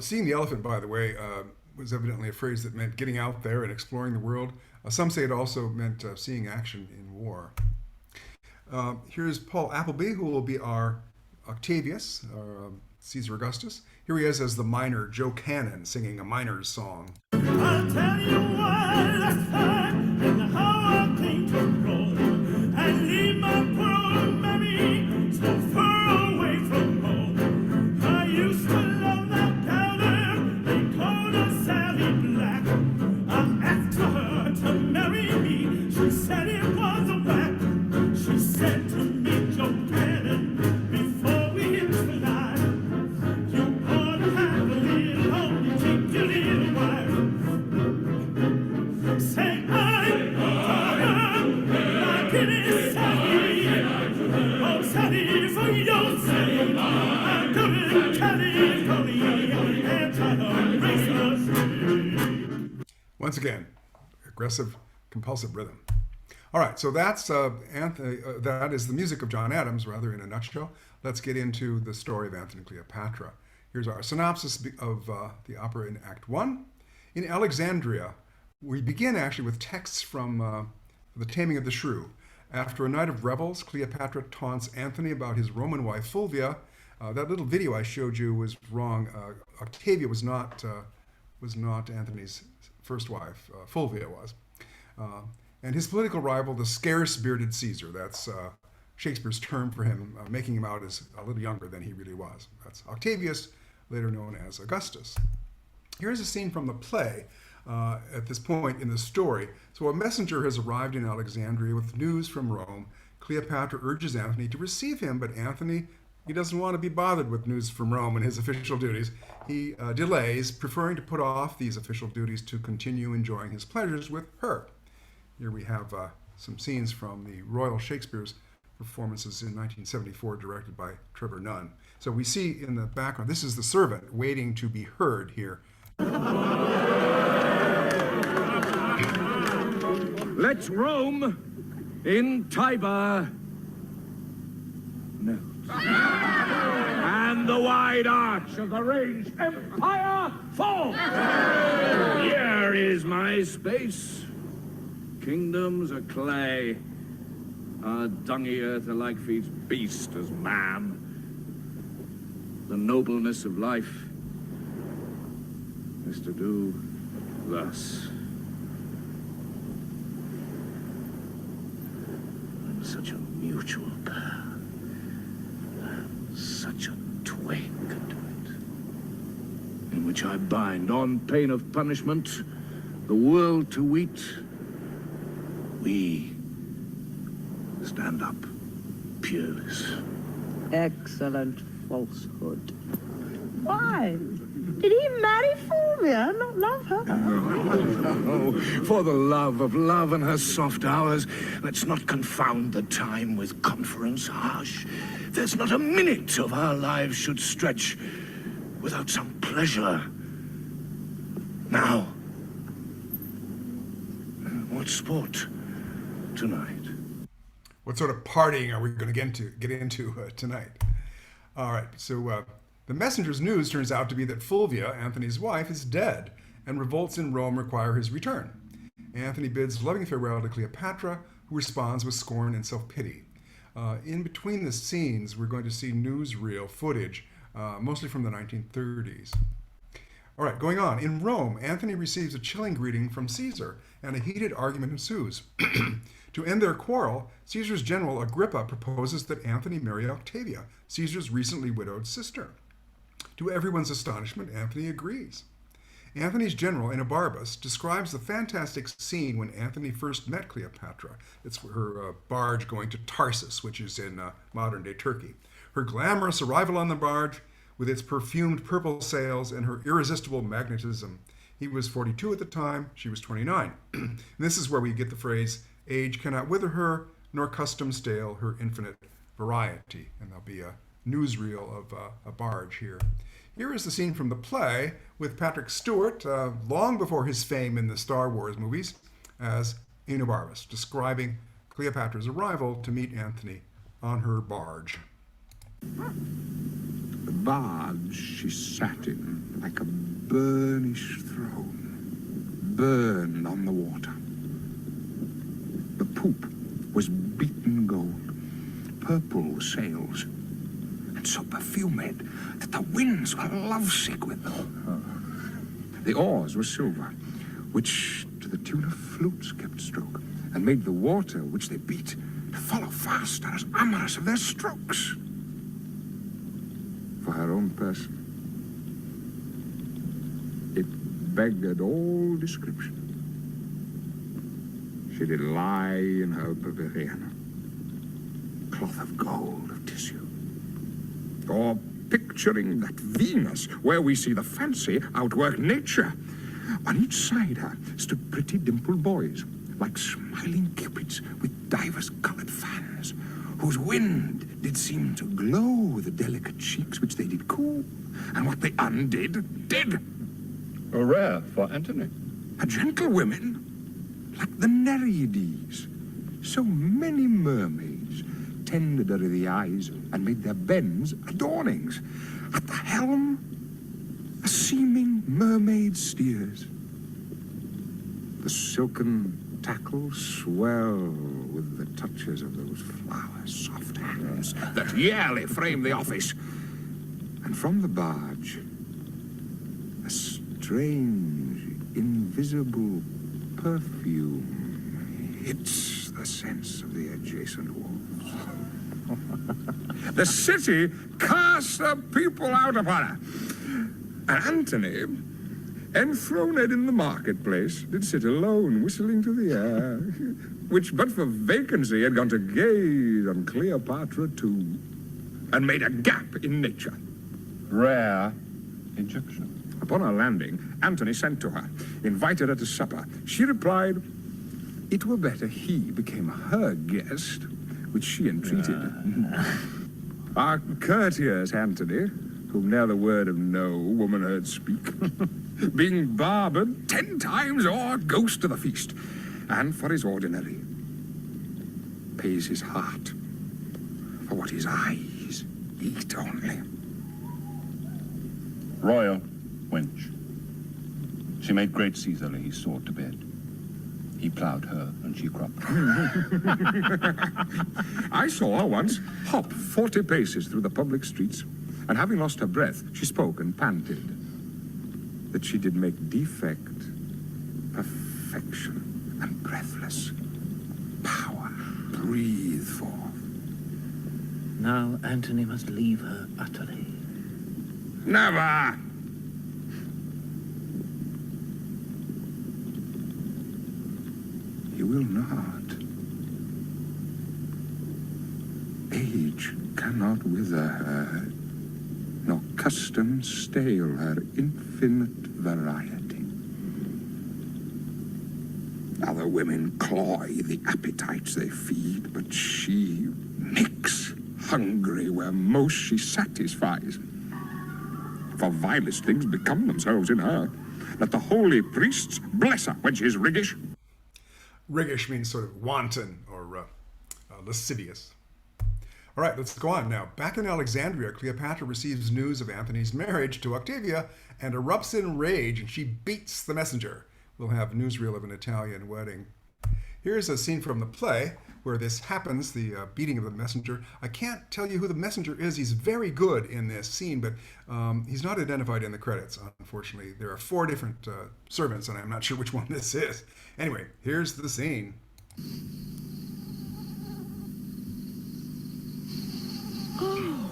Seeing the elephant, by the way, was evidently a phrase that meant getting out there and exploring the world. Some say it also meant seeing action in war. Here's Paul Appleby, who will be our Octavius, Caesar Augustus. Here he is as the miner Joe Cannon, singing a miner's song. I'll tell you one last time and how I came to roll and leave my poor old mammy so far away from home. I used to love that gal there, they called her Sally Black. I asked her to marry me, she said it was a whack. She said to me, Joe Cannon, before we hit the line, you ought to have a little home to keep your little wife. Once again, aggressive, compulsive rhythm. All right, so that's Anthony. That is the music of John Adams, rather in a nutshell. Let's get into the story of Antony and Cleopatra. Here's our synopsis of the opera in Act 1. In Alexandria, we begin actually with texts from The Taming of the Shrew. After a night of revels, Cleopatra taunts Antony about his Roman wife Fulvia. That little video I showed you was wrong. Octavia was not Antony's first wife. Fulvia was. And his political rival, the scarce-bearded Caesar. That's Shakespeare's term for him, making him out as a little younger than he really was. That's Octavius, later known as Augustus. Here's a scene from the play at this point in the story. So a messenger has arrived in Alexandria with news from Rome. Cleopatra urges Antony to receive him, but Antony, he doesn't want to be bothered with news from Rome and his official duties. He delays, preferring to put off these official duties to continue enjoying his pleasures with her. Here we have some scenes from the Royal Shakespeare's performances in 1974, directed by Trevor Nunn. So we see in the background, this is the servant waiting to be heard here. Let Rome in Tiber melt, and the wide arch of the ranged empire fall. Here is my space. Kingdoms are clay. Our dungy earth alike feeds beast as man. The nobleness of life is to do thus. And such a mutual pair, such a twig to it, in which I bind on pain of punishment the world to wheat. We stand up peerless. Excellent falsehood. Why? Did he marry Fulvia, not love her? Oh, for the love of love and her soft hours, let's not confound the time with conference harsh. There's not a minute of our lives should stretch without some pleasure. Now, what sport tonight? What sort of partying are we going to get into tonight? All right, so the messenger's news turns out to be that Fulvia, Antony's wife, is dead, and revolts in Rome require his return. Antony bids loving farewell to Cleopatra, who responds with scorn and self-pity. In between the scenes, we're going to see newsreel footage, mostly from the 1930s. All right, going on. In Rome, Antony receives a chilling greeting from Caesar, and a heated argument ensues. To end their quarrel, Caesar's general Agrippa proposes that Antony marry Octavia, Caesar's recently widowed sister. To everyone's astonishment, Antony agrees. Antony's general, Enobarbus, describes the fantastic scene when Antony first met Cleopatra. It's her barge going to Tarsus, which is in modern-day Turkey. Her glamorous arrival on the barge, with its perfumed purple sails and her irresistible magnetism. He was 42 at the time, she was 29. And this is where we get the phrase, age cannot wither her, nor custom stale her infinite variety. And there'll be a newsreel of a barge here. Here is the scene from the play with Patrick Stewart, long before his fame in the Star Wars movies, as Enobarbus, describing Cleopatra's arrival to meet Antony on her barge. The barge she sat in like a burnished throne, burned on the water. The poop was beaten gold, purple sails, and so perfumed that the winds were lovesick with them. The oars were silver, which to the tune of flutes kept stroke, and made the water which they beat to follow faster as amorous of their strokes. For her own person, it beggared all description. She did lie in her pavilion, cloth of gold of tissue, or picturing that Venus where we see the fancy outwork nature. On each side her stood pretty dimpled boys, like smiling cupids with divers coloured fans, whose wind did seem to glow the delicate cheeks which they did cool, and what they undid, did. Rare for Antony. A gentlewomen, like the Nereides. So many mermaids tended her the eyes and made their bends adornings. At the helm, a seeming mermaid steers. The silken tackle swell with the touches of those flower-soft hands that yearly frame the office. And from the barge, a strange, invisible perfume hits the sense of the adjacent walls. The city casts the people out upon her. And Antony, enthroned in the marketplace, did sit alone, whistling to the air, which but for vacancy had gone to gaze on Cleopatra too, and made a gap in nature. Rare Egyptian. Upon our landing, Antony sent to her, invited her to supper. She replied, it were better he became her guest, which she entreated. Our courteous Antony, whom ne'er the word of no woman heard speak, being barbered 10 times o'er, goes to the feast, and for his ordinary, pays his heart for what his eyes eat only. Royal wench. She made great Caesar lay his sword to bed. He ploughed her, and she cropped. I saw her once hop 40 paces through the public streets, and having lost her breath, she spoke and panted that she did make defect, perfection, and breathless power breathe forth. Now Antony must leave her utterly. Never! He will not. Age cannot wither her, nor custom stale her infinite variety. Other women cloy the appetites they feed, but she makes hungry where most she satisfies. For vilest things become themselves in her. Let the holy priests bless her when she is riggish. Riggish means sort of wanton or lascivious. All right, let's go on now. Back in Alexandria, Cleopatra receives news of Antony's marriage to Octavia and erupts in rage, and she beats the messenger. We'll have a newsreel of an Italian wedding. Here's a scene from the play where this happens, the beating of the messenger. I can't tell you who the messenger is. He's very good in this scene, but he's not identified in the credits, unfortunately. There are 4 different servants, and I'm not sure which one this is. Anyway, here's the scene. Oh,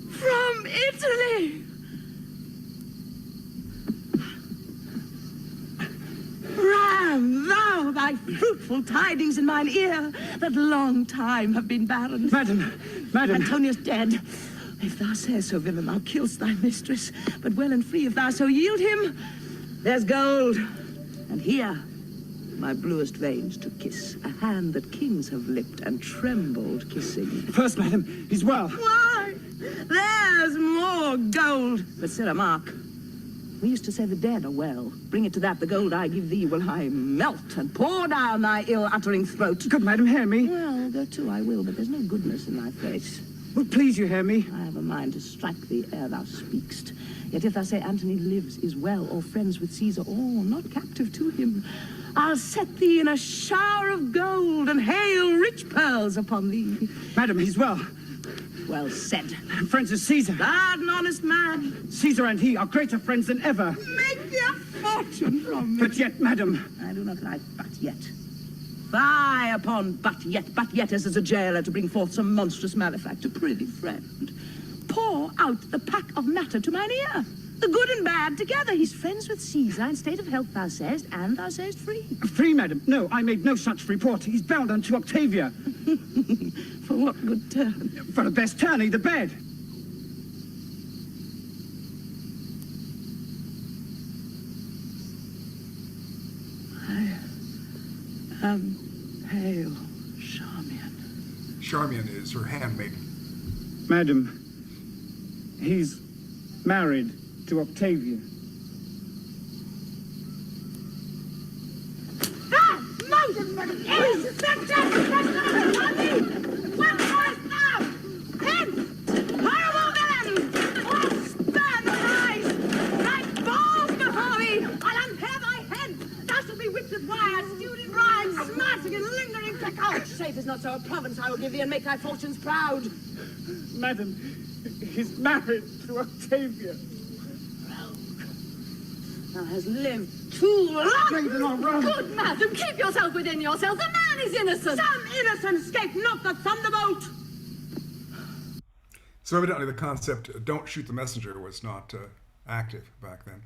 from Italy! Ram, thou thy fruitful tidings in mine ear, that long time have been barren. Madam! Antonius dead. If thou sayest so, villain, thou kill'st thy mistress, but well and free if thou so yield him. There's gold, and here, my bluest veins to kiss, a hand that kings have lipped and trembled kissing. First, madam, he's well. Why? There's more gold. But, Sirrah, mark, we used to say the dead are well. Bring it to that, the gold I give thee will I melt and pour down thy ill-uttering throat. Good madam, hear me. Well, go to I will, but there's no goodness in thy face. Well, please you hear me. I have a mind to strike thee ere thou speakst. Yet if thou say Antony lives, is well, or friends with Caesar, or not captive to him, I'll set thee in a shower of gold and hail rich pearls upon thee. Madam, he's well. Well said. Friends of Caesar. Thou an honest man. Caesar and he are greater friends than ever. Make thee a fortune from me. But yet, madam. I do not like but yet. Fie upon but yet as a jailer to bring forth some monstrous malefactor. Prithee, friend, pour out the pack of matter to mine ear. The good and bad together. He's friends with Caesar, in state of health, thou sayest, and thou sayest free. Free, madam? No, I made no such report. He's bound unto Octavia. For what good turn? For the best tourney, the bed. I am hail, Charmian. Charmian is her handmaiden. Madam, he's married to Octavia. Shape is not so a province I will give thee and make thy fortunes proud. Madam, he's married to Octavia. Thou hast lived too long. Good madam, keep yourself within yourself. The man is innocent. Some innocent escape not the thunderbolt. So evidently the concept, don't shoot the messenger, was not active back then.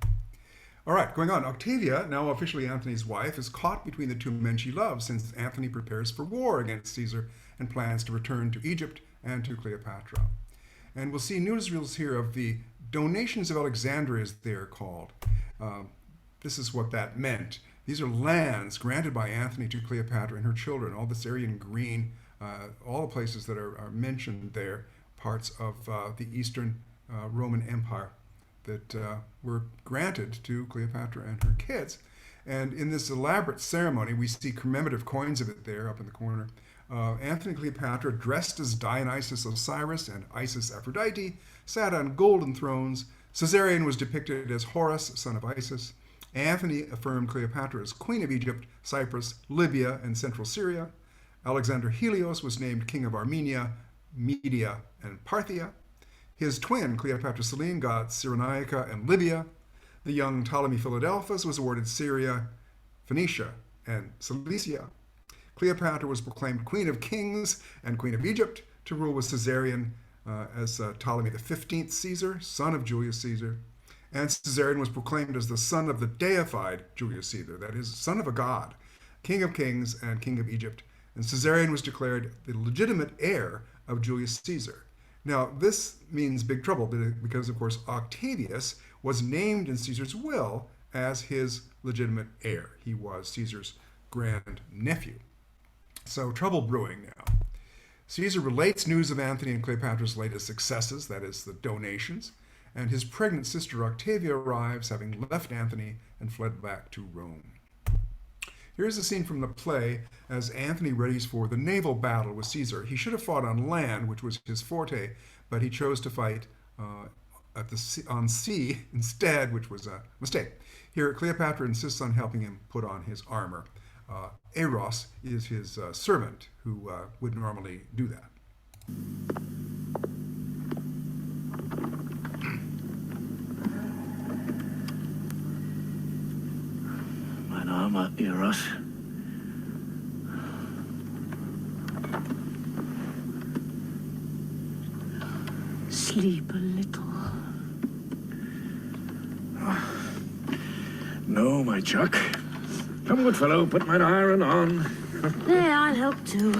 All right, going on. Octavia, now officially Antony's wife, is caught between the two men she loves since Antony prepares for war against Caesar and plans to return to Egypt and to Cleopatra. And we'll see newsreels here of the donations of Alexandria, as they are called. This is what that meant. These are lands granted by Antony to Cleopatra and her children. All this area in green, all the places that are mentioned there, parts of the Eastern Roman Empire that were granted to Cleopatra and her kids. And in this elaborate ceremony, we see commemorative coins of it there up in the corner. Antony and Cleopatra, dressed as Dionysus Osiris and Isis Aphrodite, sat on golden thrones. Caesarion was depicted as Horus, son of Isis. Antony affirmed Cleopatra as Queen of Egypt, Cyprus, Libya, and central Syria. Alexander Helios was named King of Armenia, Media, and Parthia. His twin, Cleopatra Selene, got Cyrenaica and Libya. The young Ptolemy Philadelphus was awarded Syria, Phoenicia, and Cilicia. Cleopatra was proclaimed Queen of Kings and Queen of Egypt to rule with Caesarion as Ptolemy XV Caesar, son of Julius Caesar. And Caesarion was proclaimed as the son of the deified Julius Caesar, that is, son of a god, King of Kings and King of Egypt. And Caesarion was declared the legitimate heir of Julius Caesar. Now, this means big trouble because, of course, Octavius was named in Caesar's will as his legitimate heir. He was Caesar's grand nephew. So trouble brewing now. Caesar relates news of Antony and Cleopatra's latest successes, that is, the donations, and his pregnant sister Octavia arrives, having left Antony and fled back to Rome. Here's a scene from the play as Antony readies for the naval battle with Caesar. He should have fought on land, which was his forte, but he chose to fight on sea instead, which was a mistake. Here, Cleopatra insists on helping him put on his armor. Eros is his servant who would normally do that. Mein armer Eros. Sleep a little. No, my Chuck. Come, good fellow, put mine iron on. There, I'll help too.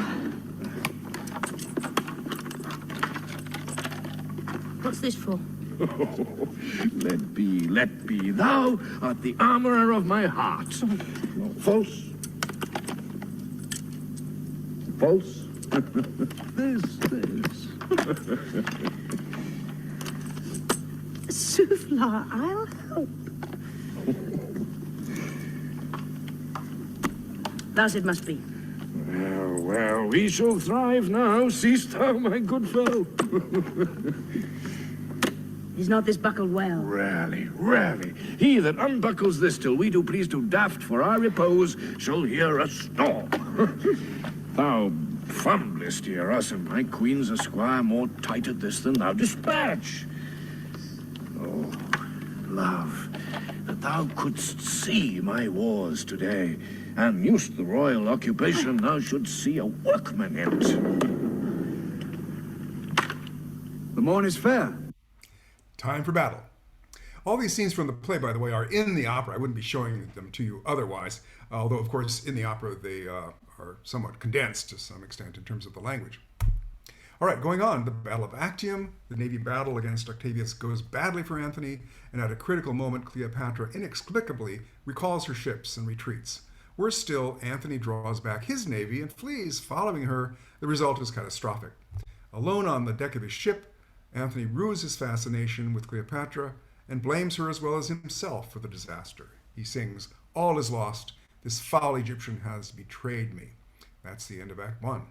What's this for? Let be, let be. Thou art the armorer of my heart. False. False. This. Souffla, I'll help. Thus it must be. Well, well, we shall thrive now. Seest thou, my good fellow? Is not this buckled well? Rarely, rarely. He that unbuckles this till we do please to daft for our repose shall hear us snore. Thou fumblest here us, and my queen's a squire more tight at this than thou dispatch. Oh, love, that thou couldst see my wars today, and used the royal occupation thou shouldst see a workman in't. The morn is fair. Time for battle. All these scenes from the play, by the way, are in the opera. I wouldn't be showing them to you otherwise, although, of course, in the opera they are somewhat condensed to some extent in terms of the language. All right, going on, the Battle of Actium, the navy battle against Octavius goes badly for Antony, and at a critical moment, Cleopatra inexplicably recalls her ships and retreats. Worse still, Antony draws back his navy and flees, following her. The result is catastrophic. Alone on the deck of his ship, Antony rues his fascination with Cleopatra and blames her as well as himself for the disaster. He sings, "All is lost, This foul Egyptian has betrayed me. That's the end of Act 1.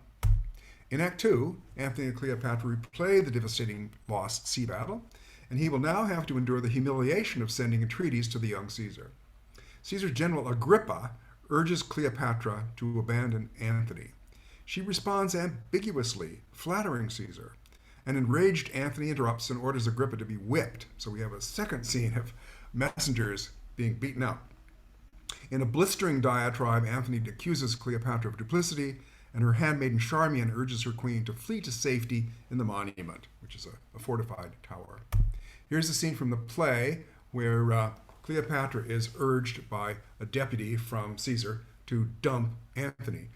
In Act 2, Antony and Cleopatra replay the devastating lost sea battle, and he will now have to endure the humiliation of sending entreaties to the young Caesar. Caesar's general Agrippa urges Cleopatra to abandon Antony. She responds ambiguously, flattering Caesar. An enraged Antony interrupts and orders Agrippa to be whipped. So we have a second scene of messengers being beaten up. In a blistering diatribe, Antony accuses Cleopatra of duplicity, and her handmaiden Charmian urges her queen to flee to safety in the monument, which is a fortified tower. Here's a scene from the play where Cleopatra is urged by a deputy from Caesar to dump Antony.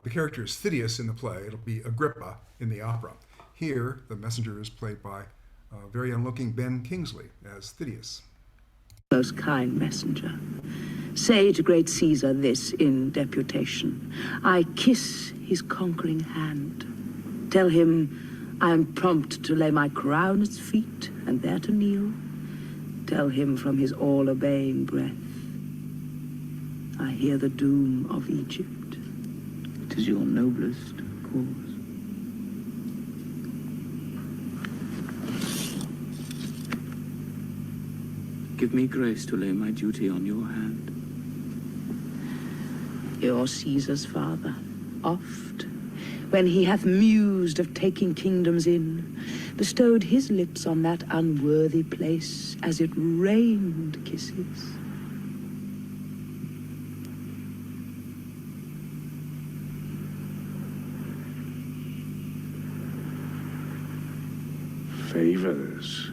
The character is Phidias in the play. It'll be Agrippa in the opera. Here, the messenger is played by very young-looking Ben Kingsley as Phidias. Most kind messenger, say to great Caesar this in deputation. I kiss his conquering hand. Tell him I am prompt to lay my crown at his feet and there to kneel. Tell him from his all-obeying breath, I hear the doom of Egypt. It is your noblest cause. Give me grace to lay my duty on your hand. Your Caesar's father, oft, when he hath mused of taking kingdoms in, bestowed his lips on that unworthy place as it rained kisses. Favors.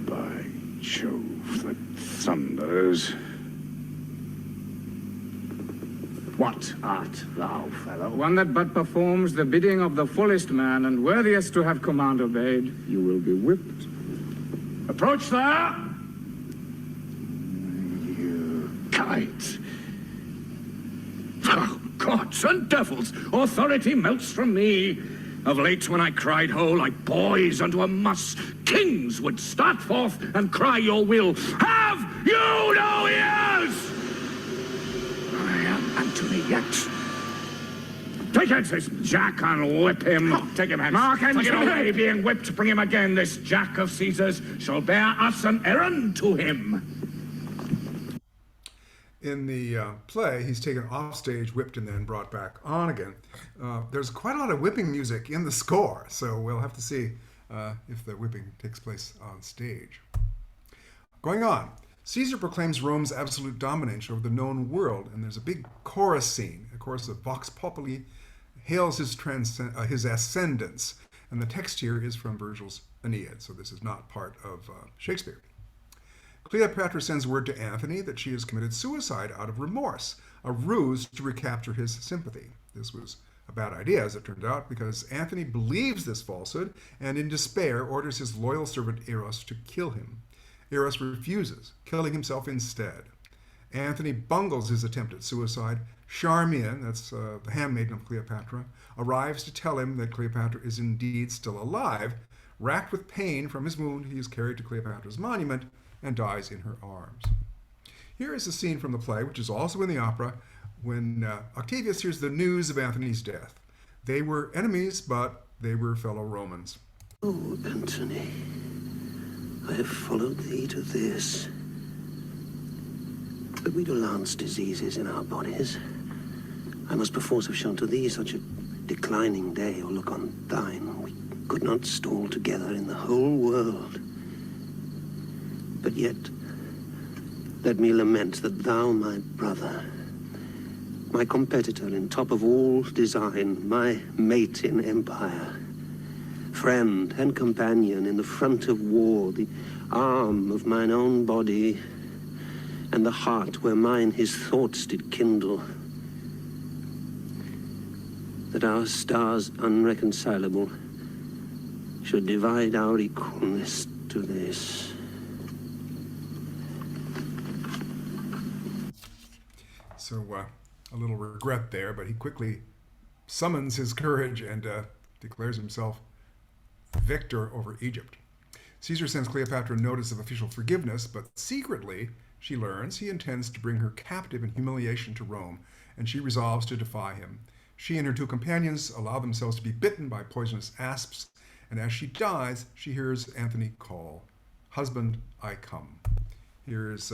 By Jove that thunders. What art thou, fellow? One that but performs the bidding of the fullest man and worthiest to have command obeyed. You will be whipped. Approach there! You Kite! Oh, gods and devils! Authority melts from me. Of late, when I cried ho like boys unto a muss, kings would start forth and cry your will. Have you no ears? I am Antony yet. Take it, this jack, and whip him. Take him hence. Mark Antony! Already being whipped, bring him again. This jack of Caesar's shall bear us an errand to him. In the play, he's taken off stage, whipped, and then brought back on again. There's quite a lot of whipping music in the score, so we'll have to see if the whipping takes place on stage. Going on, Caesar proclaims Rome's absolute dominance over the known world, and there's a big chorus scene. A chorus of Vox Populi hails his ascendance, and the text here is from Virgil's Aeneid, so this is not part of Shakespeare. Cleopatra sends word to Antony that she has committed suicide out of remorse, a ruse to recapture his sympathy. This was a bad idea, as it turned out, because Antony believes this falsehood and, in despair, orders his loyal servant Eros to kill him. Eros refuses, killing himself instead. Antony bungles his attempt at suicide. Charmian, that's the handmaiden of Cleopatra, arrives to tell him that Cleopatra is indeed still alive. Racked with pain from his wound, he is carried to Cleopatra's monument and dies in her arms. Here is a scene from the play, which is also in the opera, when Octavius hears the news of Antony's death. They were enemies, but they were fellow Romans. Oh, Antony, I have followed thee to this. But we do lance diseases in our bodies. I must perforce have shown to thee such a declining day, or look on thine. We could not stall together in the whole world. But yet, let me lament that thou, my brother, my competitor in top of all design, my mate in empire, friend and companion in the front of war, the arm of mine own body, and the heart where mine his thoughts did kindle, that our stars unreconcilable should divide our equalness to this. So a little regret there, but he quickly summons his courage and declares himself victor over Egypt. Caesar sends Cleopatra notice of official forgiveness, but secretly she learns he intends to bring her captive in humiliation to Rome, and she resolves to defy him. She and her two companions allow themselves to be bitten by poisonous asps, and as she dies, she hears Antony call, "Husband, I come." Here is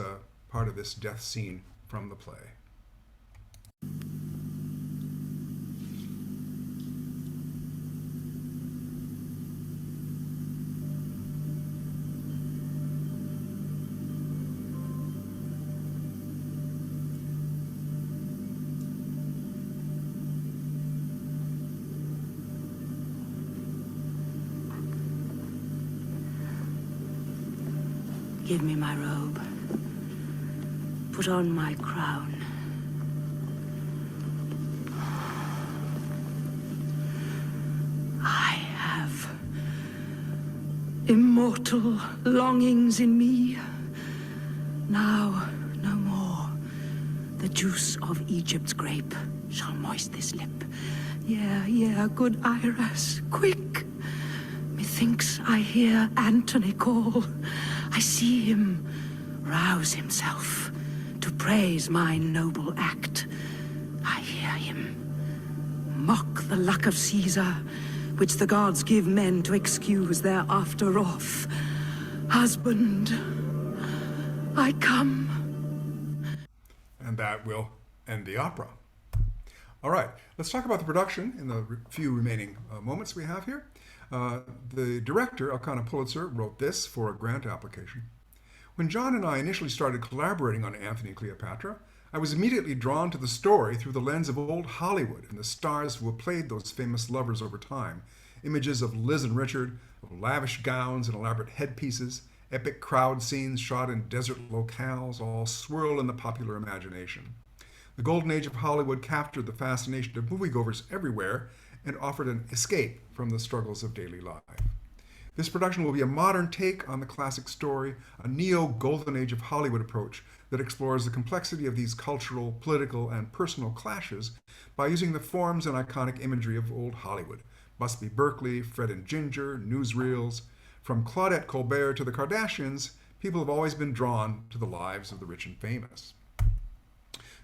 part of this death scene from the play. Give me my robe. Put on my crown. I have immortal longings in me. Now, no more. The juice of Egypt's grape shall moist this lip. Yeah, good Iris, quick. Methinks I hear Antony call. I see him rouse himself to praise my noble act. I hear him mock the luck of Caesar, which the gods give men to excuse their after off. Husband, I come. And that will end the opera. All right, let's talk about the production in the few remaining moments we have here. The director, Elkanah Pulitzer, wrote this for a grant application. When John and I initially started collaborating on Antony and Cleopatra, I was immediately drawn to the story through the lens of old Hollywood and the stars who have played those famous lovers over time. Images of Liz and Richard, of lavish gowns and elaborate headpieces, epic crowd scenes shot in desert locales, all swirl in the popular imagination. The golden age of Hollywood captured the fascination of moviegoers everywhere and offered an escape from the struggles of daily life. This production will be a modern take on the classic story, a neo-golden age of Hollywood approach that explores the complexity of these cultural, political, and personal clashes by using the forms and iconic imagery of old Hollywood. Busby Berkeley, Fred and Ginger, newsreels. From Claudette Colbert to the Kardashians, people have always been drawn to the lives of the rich and famous.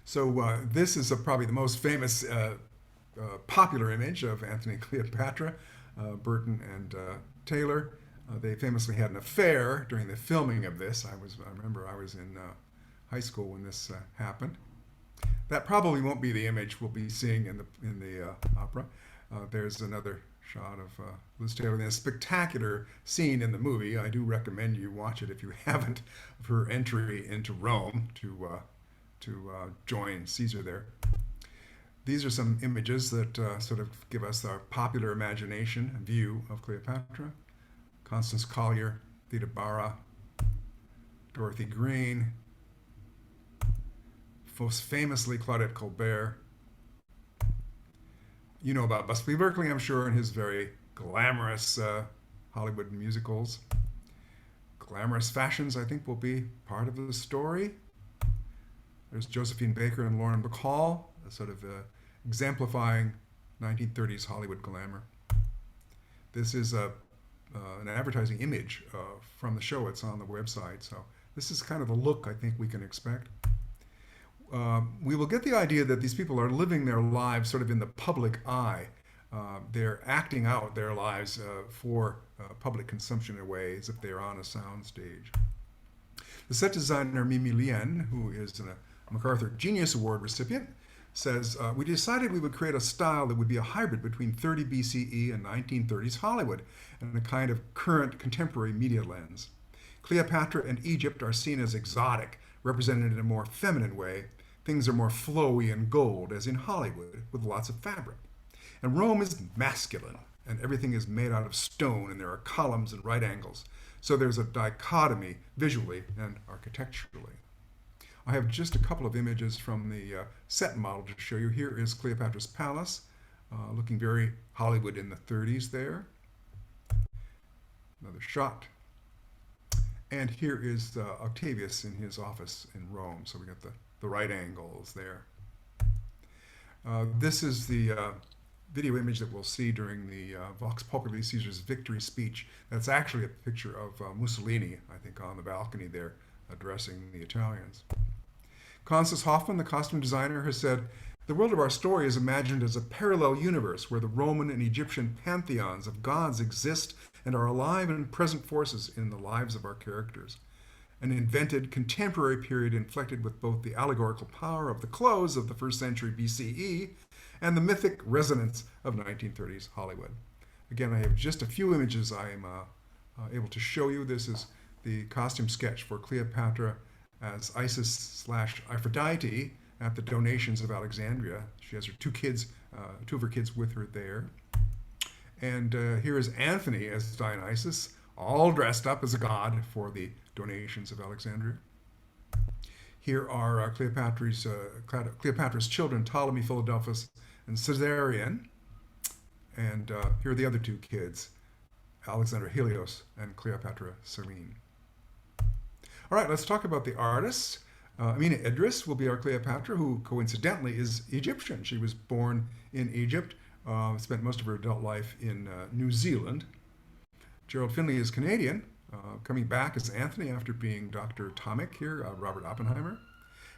So this is probably the most famous popular image of Antony and Cleopatra, Burton and Taylor. They famously had an affair during the filming of this. I remember I was in high school when this happened. That probably won't be the image we'll be seeing in the opera. There's another shot of Liz Taylor in a spectacular scene in the movie. I do recommend you watch it if you haven't, of her entry into Rome to join Caesar there. These are some images that sort of give us our popular imagination view of Cleopatra. Constance Collier, Theda Bara, Dorothy Green, most famously Claudette Colbert. You know about Busby Berkeley, I'm sure, and his very glamorous Hollywood musicals. Glamorous fashions, I think, will be part of the story. There's Josephine Baker and Lauren Bacall, sort of exemplifying 1930s Hollywood glamour. This is an advertising image from the show. It's on the website. So this is kind of the look I think we can expect. We will get the idea that these people are living their lives sort of in the public eye. They're acting out their lives for public consumption in a way as if they're on a sound stage. The set designer Mimi Lien, who is a MacArthur Genius Award recipient, says, we decided we would create a style that would be a hybrid between 30 BCE and 1930s Hollywood and a kind of current contemporary media lens. Cleopatra and Egypt are seen as exotic, represented in a more feminine way. Things are more flowy and gold, as in Hollywood, with lots of fabric. And Rome is masculine, and everything is made out of stone, and there are columns and right angles. So there's a dichotomy visually and architecturally. I have just a couple of images from the set model to show you. Here is Cleopatra's Palace, looking very Hollywood in the 30s there. Another shot. And here is Octavius in his office in Rome. So we got the right angles there. This is the video image that we'll see during the Vox Populi Caesar's victory speech. That's actually a picture of Mussolini, I think, on the balcony there addressing the Italians. Constance Hoffman, the costume designer, has said, "The world of our story is imagined as a parallel universe where the Roman and Egyptian pantheons of gods exist and are alive and present forces in the lives of our characters. An invented contemporary period inflected with both the allegorical power of the close of the 1st century BCE and the mythic resonance of 1930s Hollywood." Again, I have just a few images I am able to show you. This is the costume sketch for Cleopatra as Isis/Aphrodite at the Donations of Alexandria. She has her two of her kids with her there. And here is Antony as Dionysus, all dressed up as a god for the Donations of Alexandria. Here are Cleopatra's children, Ptolemy, Philadelphus, and Caesarion. And here are the other two kids, Alexander Helios and Cleopatra Selene. All right, let's talk about the artists. Amina Idris will be our Cleopatra, who coincidentally is Egyptian. She was born in Egypt, spent most of her adult life in New Zealand. Gerald Finley is Canadian, coming back as Antony after being Dr. Atomic here, Robert Oppenheimer.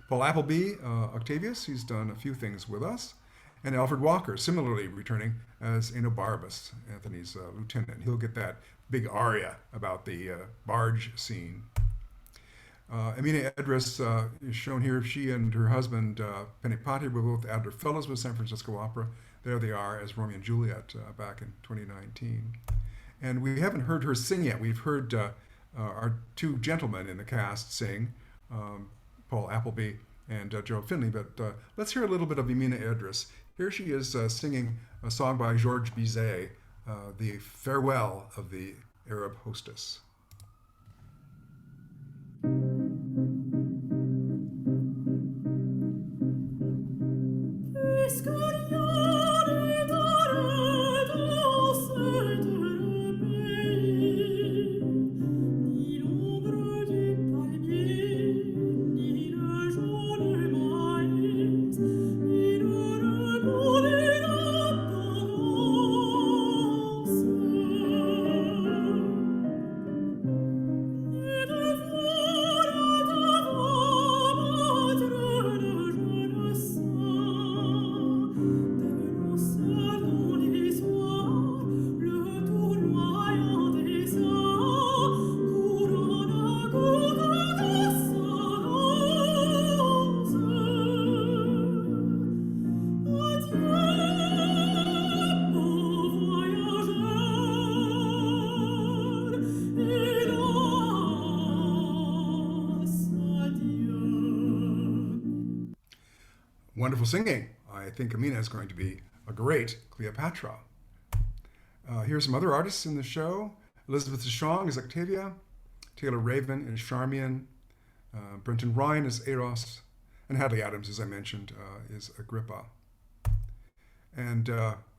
Paul Appleby, Octavius, he's done a few things with us. And Alfred Walker, similarly returning as Enobarbus, Anthony's lieutenant. He'll get that big aria about the barge scene. Amina Idris is shown here. She and her husband, Penny Patti, were both Adler Fellows with San Francisco Opera. There they are as Romeo and Juliet back in 2019. And we haven't heard her sing yet. We've heard our two gentlemen in the cast sing, Paul Appleby and Gerald Finley, but let's hear a little bit of Amina Idris. Here she is singing a song by Georges Bizet, The Farewell of the Arab Hostess. Wonderful singing. I think Amina is going to be a great Cleopatra. Here's some other artists in the show. Elizabeth Deschamps is Octavia. Taylor Raven is Charmian. Brenton Ryan is Eros. And Hadley Adams, as I mentioned, is Agrippa. And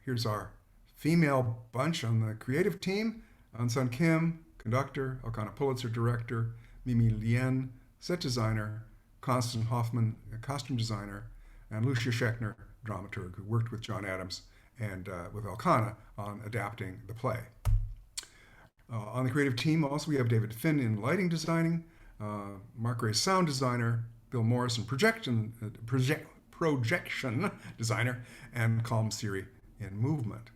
here's our female bunch on the creative team. An-Sun Kim, conductor. Elkanah Pulitzer, director. Mimi Lien, set designer. Constance Hoffman, costume designer. And Lucia Schechner, dramaturg, who worked with John Adams and with Elkanah on adapting the play. On the creative team also we have David Finn in lighting designing, Mark Gray sound designer, Bill Morrison projection designer, and Colm Siri in movement.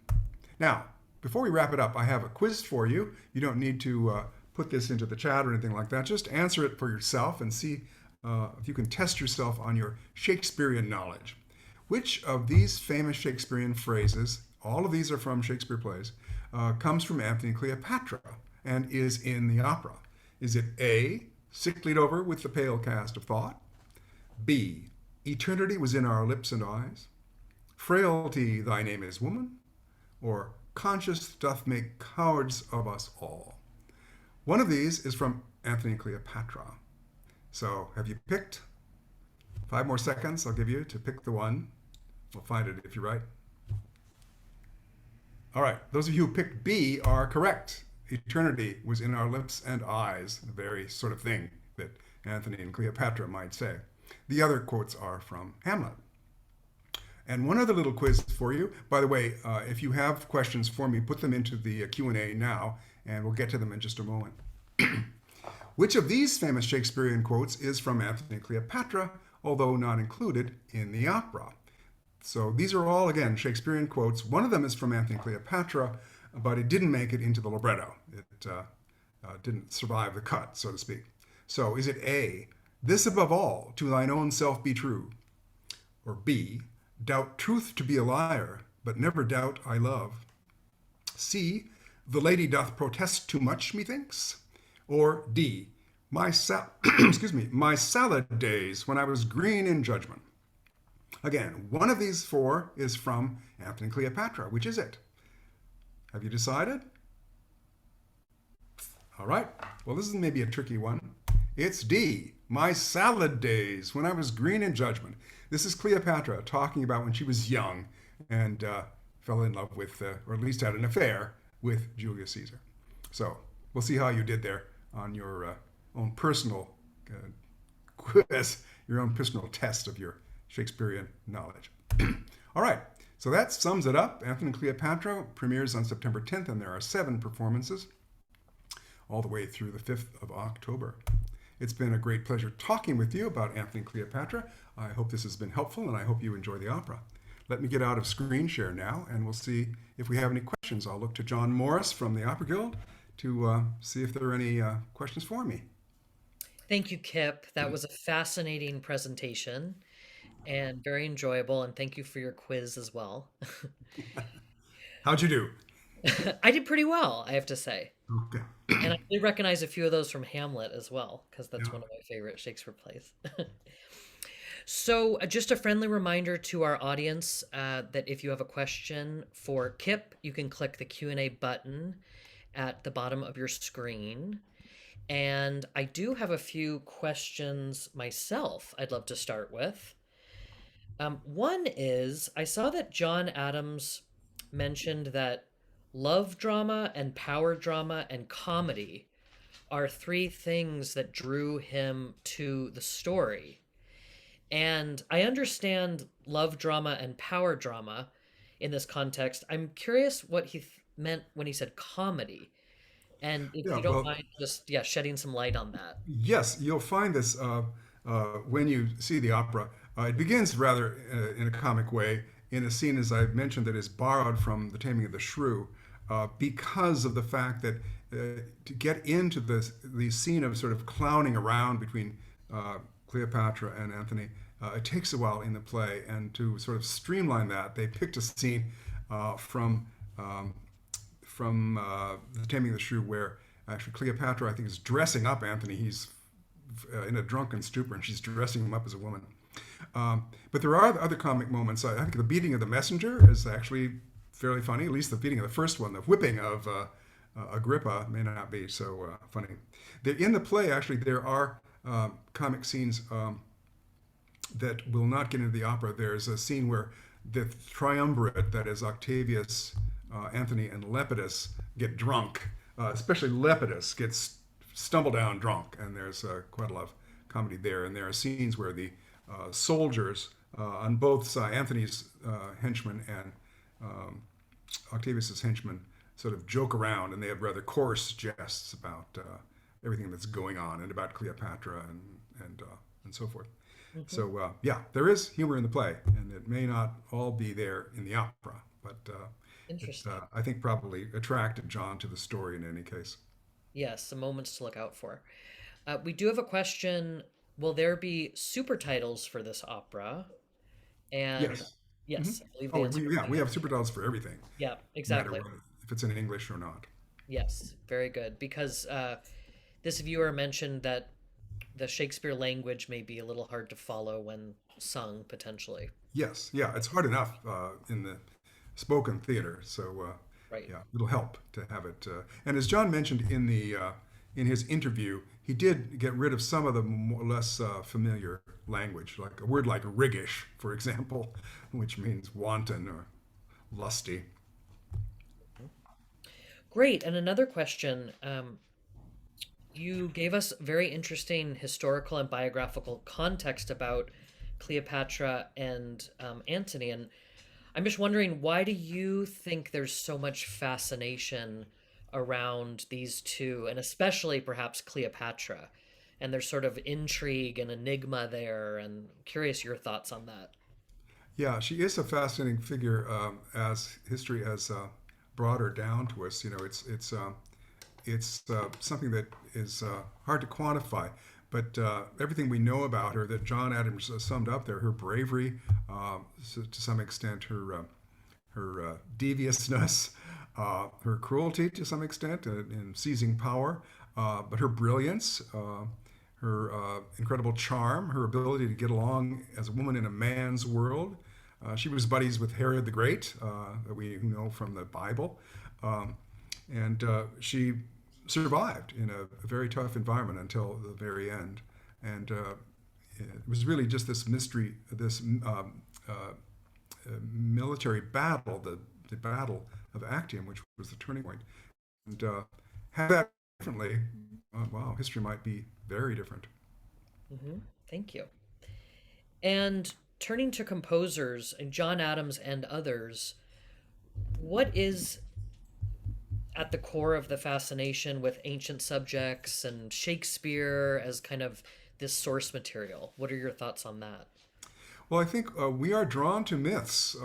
Now, before we wrap it up, I have a quiz for you. You don't need to put this into the chat or anything like that. Just answer it for yourself and see if you can test yourself on your Shakespearean knowledge. Which of these famous Shakespearean phrases, all of these are from Shakespeare plays, comes from Antony and Cleopatra and is in the opera? Is it A, sicklied over with the pale cast of thought? B, eternity was in our lips and eyes? Frailty, thy name is woman? Or conscience doth make cowards of us all? One of these is from Antony and Cleopatra. So have you picked? 5 more seconds I'll give you to pick the one. We'll find it if you're right. All right, those of you who picked B are correct. Eternity was in our lips and eyes, the very sort of thing that Antony and Cleopatra might say. The other quotes are from Hamlet. And one other little quiz for you. By the way, if you have questions for me, put them into the Q&A now, and we'll get to them in just a moment. which of these famous Shakespearean quotes is from Antony and Cleopatra, although not included in the opera? So these are all, again, Shakespearean quotes. One of them is from Antony and Cleopatra, but it didn't make it into the libretto. It didn't survive the cut, so to speak. So is it A, this above all, to thine own self be true? Or B, doubt truth to be a liar, but never doubt I love? C, the lady doth protest too much, methinks? Or D, excuse me, my salad days when I was green in judgment? Again, one of these four is from Antony and Cleopatra. Which is it? Have you decided? All right. Well, this is maybe a tricky one. It's D, my salad days when I was green in judgment. This is Cleopatra talking about when she was young and fell in love with, or at least had an affair with Julius Caesar. So we'll see how you did there on your own personal quiz, your own personal test of your Shakespearean knowledge. All right, so that sums it up. Antony and Cleopatra premieres on September 10th, and there are 7 performances all the way through the 5th of October. It's been a great pleasure talking with you about Antony and Cleopatra. I hope this has been helpful, and I hope you enjoy the opera. Let me get out of screen share now, and we'll see if we have any questions. I'll look to John Morris from the Opera Guild to see if there are any questions for me. Thank you, Kip. That was a fascinating presentation and very enjoyable, and thank you for your quiz as well. How'd you do? I did pretty well, I have to say. Okay. And I did recognize a few of those from Hamlet as well, because that's one of my favorite Shakespeare plays. So just a friendly reminder to our audience that if you have a question for Kip, you can click the Q&A button at the bottom of your screen. And I do have a few questions myself I'd love to start with. One is, I saw that John Adams mentioned that love drama and power drama and comedy are 3 things that drew him to the story. And I understand love drama and power drama in this context. I'm curious what he meant when he said comedy. And if you don't mind just shedding some light on that. Yes, you'll find this when you see the opera. It begins rather in a comic way in a scene, as I've mentioned, that is borrowed from The Taming of the Shrew because of the fact that to get into the scene of sort of clowning around between Cleopatra and Antony, it takes a while in the play. And to sort of streamline that, they picked a scene from The Taming of the Shrew where actually Cleopatra, I think, is dressing up Antony. He's in a drunken stupor, and she's dressing him up as a woman. But there are other comic moments. I think the beating of the messenger is actually fairly funny, at least the beating of the first one. The whipping of Agrippa may not be so funny. In the play, actually, there are comic scenes that will not get into the opera. There's a scene where the triumvirate, that is Octavius, Antony, and Lepidus, get drunk. Especially Lepidus gets stumble down drunk, and there's quite a lot of comedy there. And there are scenes where the soldiers on both sides, Antony's henchmen and Octavius's henchmen, sort of joke around, and they have rather coarse jests about everything that's going on and about Cleopatra and so forth. Mm-hmm. So there is humor in the play, and it may not all be there in the opera, but interesting. I think probably attracted John to the story in any case. Yes, some moments to look out for. We do have a question. Will there be super titles for this opera? And yes, Mm-hmm. I believe the answer we have super titles for everything. Yeah, exactly. No matter if it's in English or not. Yes, very good. Because this viewer mentioned that the Shakespeare language may be a little hard to follow when sung, potentially. Yes, it's hard enough in the spoken theater. So right. It'll help to have it. And as John mentioned in his interview, he did get rid of some of the more or less familiar language, like a word like riggish, for example, which means wanton or lusty. Great. And another question. You gave us very interesting historical and biographical context about Cleopatra and Antony. And I'm just wondering, why do you think there's so much fascination around these two, and especially perhaps Cleopatra. And there's sort of intrigue and enigma there, and curious your thoughts on that. Yeah, she is a fascinating figure as history has brought her down to us. You know, it's something that is hard to quantify. But everything we know about her that John Adams summed up there, her bravery, to some extent, her deviousness, her cruelty to some extent in seizing power, but her brilliance, her incredible charm, her ability to get along as a woman in a man's world. She was buddies with Herod the Great, that we know from the Bible. And she survived in a very tough environment until the very end. And it was really just this mystery, this military battle, the Battle of Actium, which was the turning point. And had that differently, wow, history might be very different. Thank you. And turning to composers, and John Adams and others, what is at the core of the fascination with ancient subjects and Shakespeare as kind of this source material? What are your thoughts on that? Well, I think we are drawn to myths,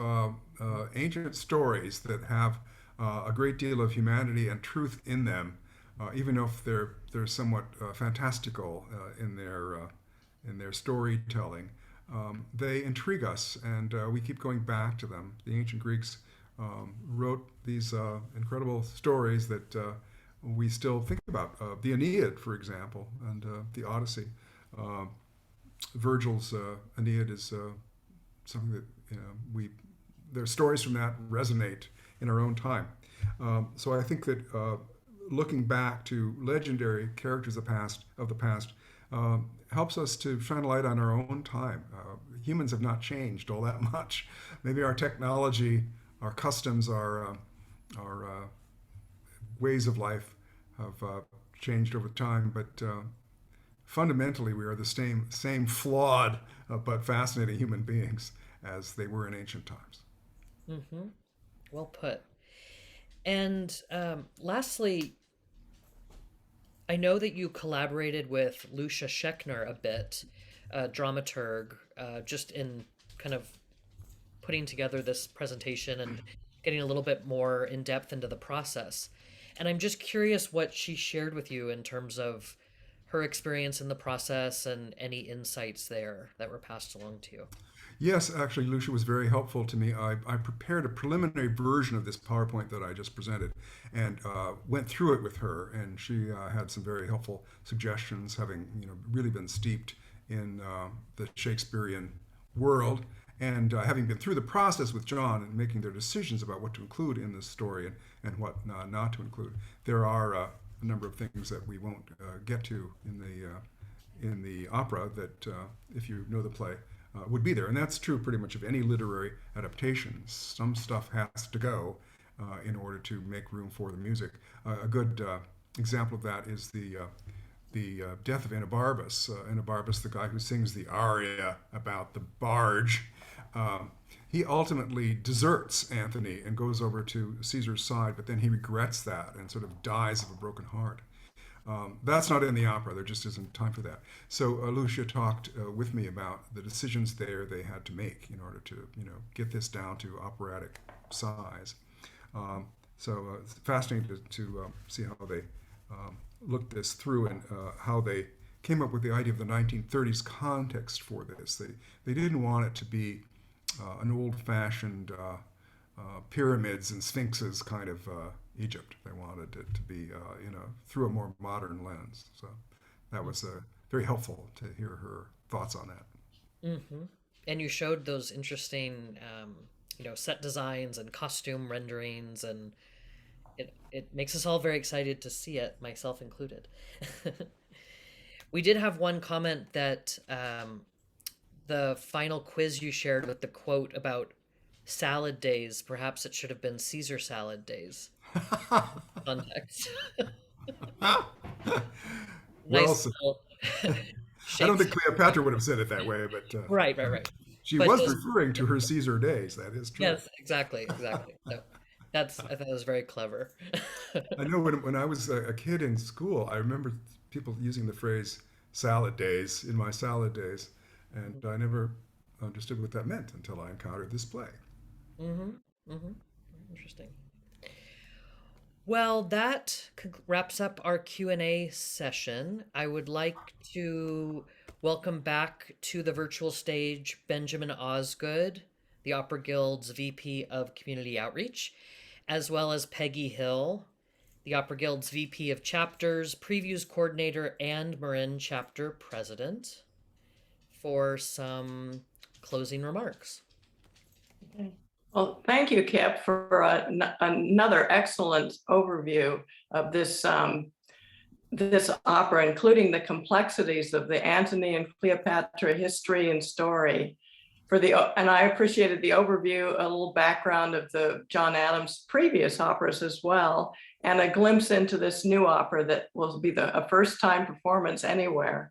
ancient stories that have a great deal of humanity and truth in them, even if they're somewhat fantastical in their storytelling. They intrigue us, and we keep going back to them. The ancient Greeks wrote these incredible stories that we still think about. The Aeneid, for example, and the Odyssey. Virgil's Aeneid is something that there's stories from that resonate in our own time. So I think that looking back to legendary characters of the past helps us to shine a light on our own time. Humans have not changed all that much. Maybe our technology, our customs, our ways of life have changed over time, but fundamentally we are the same flawed but fascinating human beings as they were in ancient times. Well put. And lastly, I know that you collaborated with Lucia Schechner a bit, a dramaturg, just in kind of putting together this presentation and getting a little bit more in depth into the process. And I'm just curious what she shared with you in terms of her experience in the process and any insights there that were passed along to you. Yes, actually, Lucia was very helpful to me. I prepared a preliminary version of this PowerPoint that I just presented and went through it with her, and she had some very helpful suggestions, having really been steeped in the Shakespearean world, and having been through the process with John and making their decisions about what to include in this story and what not to include. There are a number of things that we won't get to in the opera that, if you know the play, would be there. And that's true pretty much of any literary adaptation. Some stuff has to go in order to make room for the music. A good example of that is the death of Enobarbus. Enobarbus, the guy who sings the aria about the barge, he ultimately deserts Antony and goes over to Caesar's side, but then he regrets that and sort of dies of a broken heart. That's not in the opera. There just isn't time for that. So Lucia talked with me about the decisions they had to make in order to get this down to operatic size. So it's fascinating to see how they looked this through and how they came up with the idea of the 1930s context for this. They didn't want it to be an old-fashioned pyramids and sphinxes kind of Egypt. They wanted it to be, through a more modern lens. So that was very helpful to hear her thoughts on that. And you showed those interesting, set designs and costume renderings, and it makes us all very excited to see it, myself included. We did have one comment that the final quiz you shared with the quote about salad days, perhaps it should have been Caesar salad days. Context. Well said. I don't think Cleopatra would have said it that way, but right. She was referring to her Caesar days. That is true. Yes, exactly. So, I thought that was very clever. I know when I was a kid in school, I remember people using the phrase salad days in my salad days, and I never understood what that meant until I encountered this play. Mm-hmm. Mm-hmm. Interesting. Well, that wraps up our Q&A session. I would like to welcome back to the virtual stage Benjamin Osgood, the Opera Guild's VP of Community Outreach, as well as Peggy Hill, the Opera Guild's VP of Chapters, Previews Coordinator, and Marin Chapter President, for some closing remarks. Okay. Well, thank you, Kip, for another excellent overview of this this opera, including the complexities of the Antony and Cleopatra history and story. And I appreciated the overview, a little background of the John Adams previous operas as well, and a glimpse into this new opera that will be a first-time performance anywhere.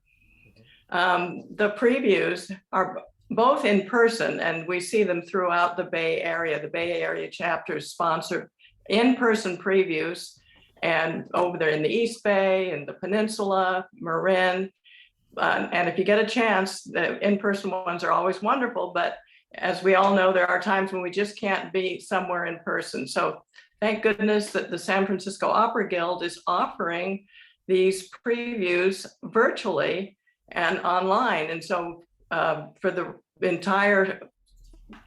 The previews are both in person, and we see them throughout the Bay Area. The Bay Area chapters sponsor in-person previews, and over there in the East Bay and the Peninsula, Marin. And if you get a chance, the in-person ones are always wonderful, but as we all know, there are times when we just can't be somewhere in person. So thank goodness that the San Francisco Opera Guild is offering these previews virtually and online. And so for the entire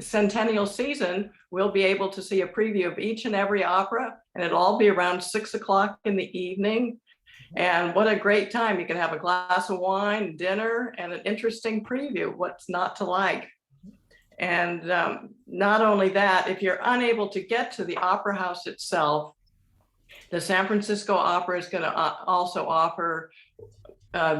centennial season, we'll be able to see a preview of each and every opera, and it'll all be around 6 o'clock in the evening. And what a great time. You can have a glass of wine, dinner, and an interesting preview. What's not to like? And not only that, if you're unable to get to the Opera House itself, the San Francisco Opera is going to also offer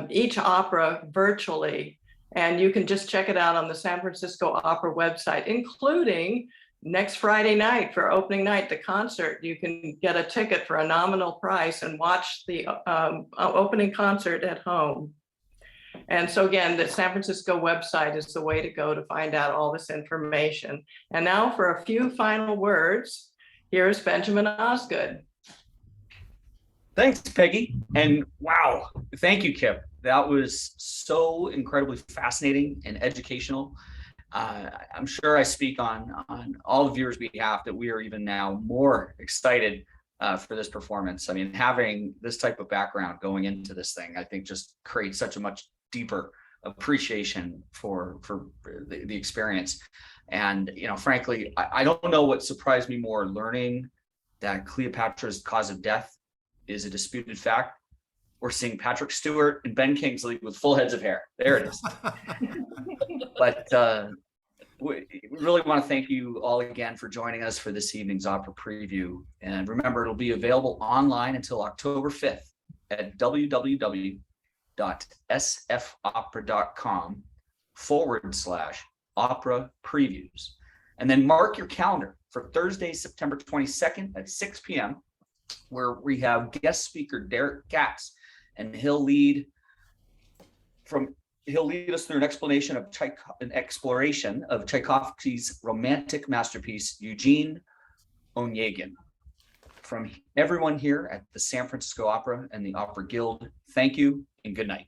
each opera virtually. And you can just check it out on the San Francisco Opera website, including next Friday night for opening night, the concert. You can get a ticket for a nominal price and watch the opening concert at home. And so again, the San Francisco website is the way to go to find out all this information. And now for a few final words, here's Benjamin Osgood. Thanks, Peggy. And wow, thank you, Kip. That was so incredibly fascinating and educational. I'm sure I speak on all the viewers' behalf that we are even now more excited for this performance. I mean, having this type of background going into this thing, I think just creates such a much deeper appreciation for the experience. And, you know, frankly, I don't know what surprised me more, learning that Cleopatra's cause of death is a disputed fact, or seeing Patrick Stewart and Ben Kingsley with full heads of hair. There it is. But we really want to thank you all again for joining us for this evening's opera preview. And remember, it'll be available online until October 5th at www.sfopera.com/opera previews. And then mark your calendar for Thursday, September 22nd at 6 p.m., where we have guest speaker Derek Katz, and he'll lead us through an exploration of Tchaikovsky's romantic masterpiece, Eugene Onegin. From everyone here at the San Francisco Opera and the Opera Guild, thank you and good night.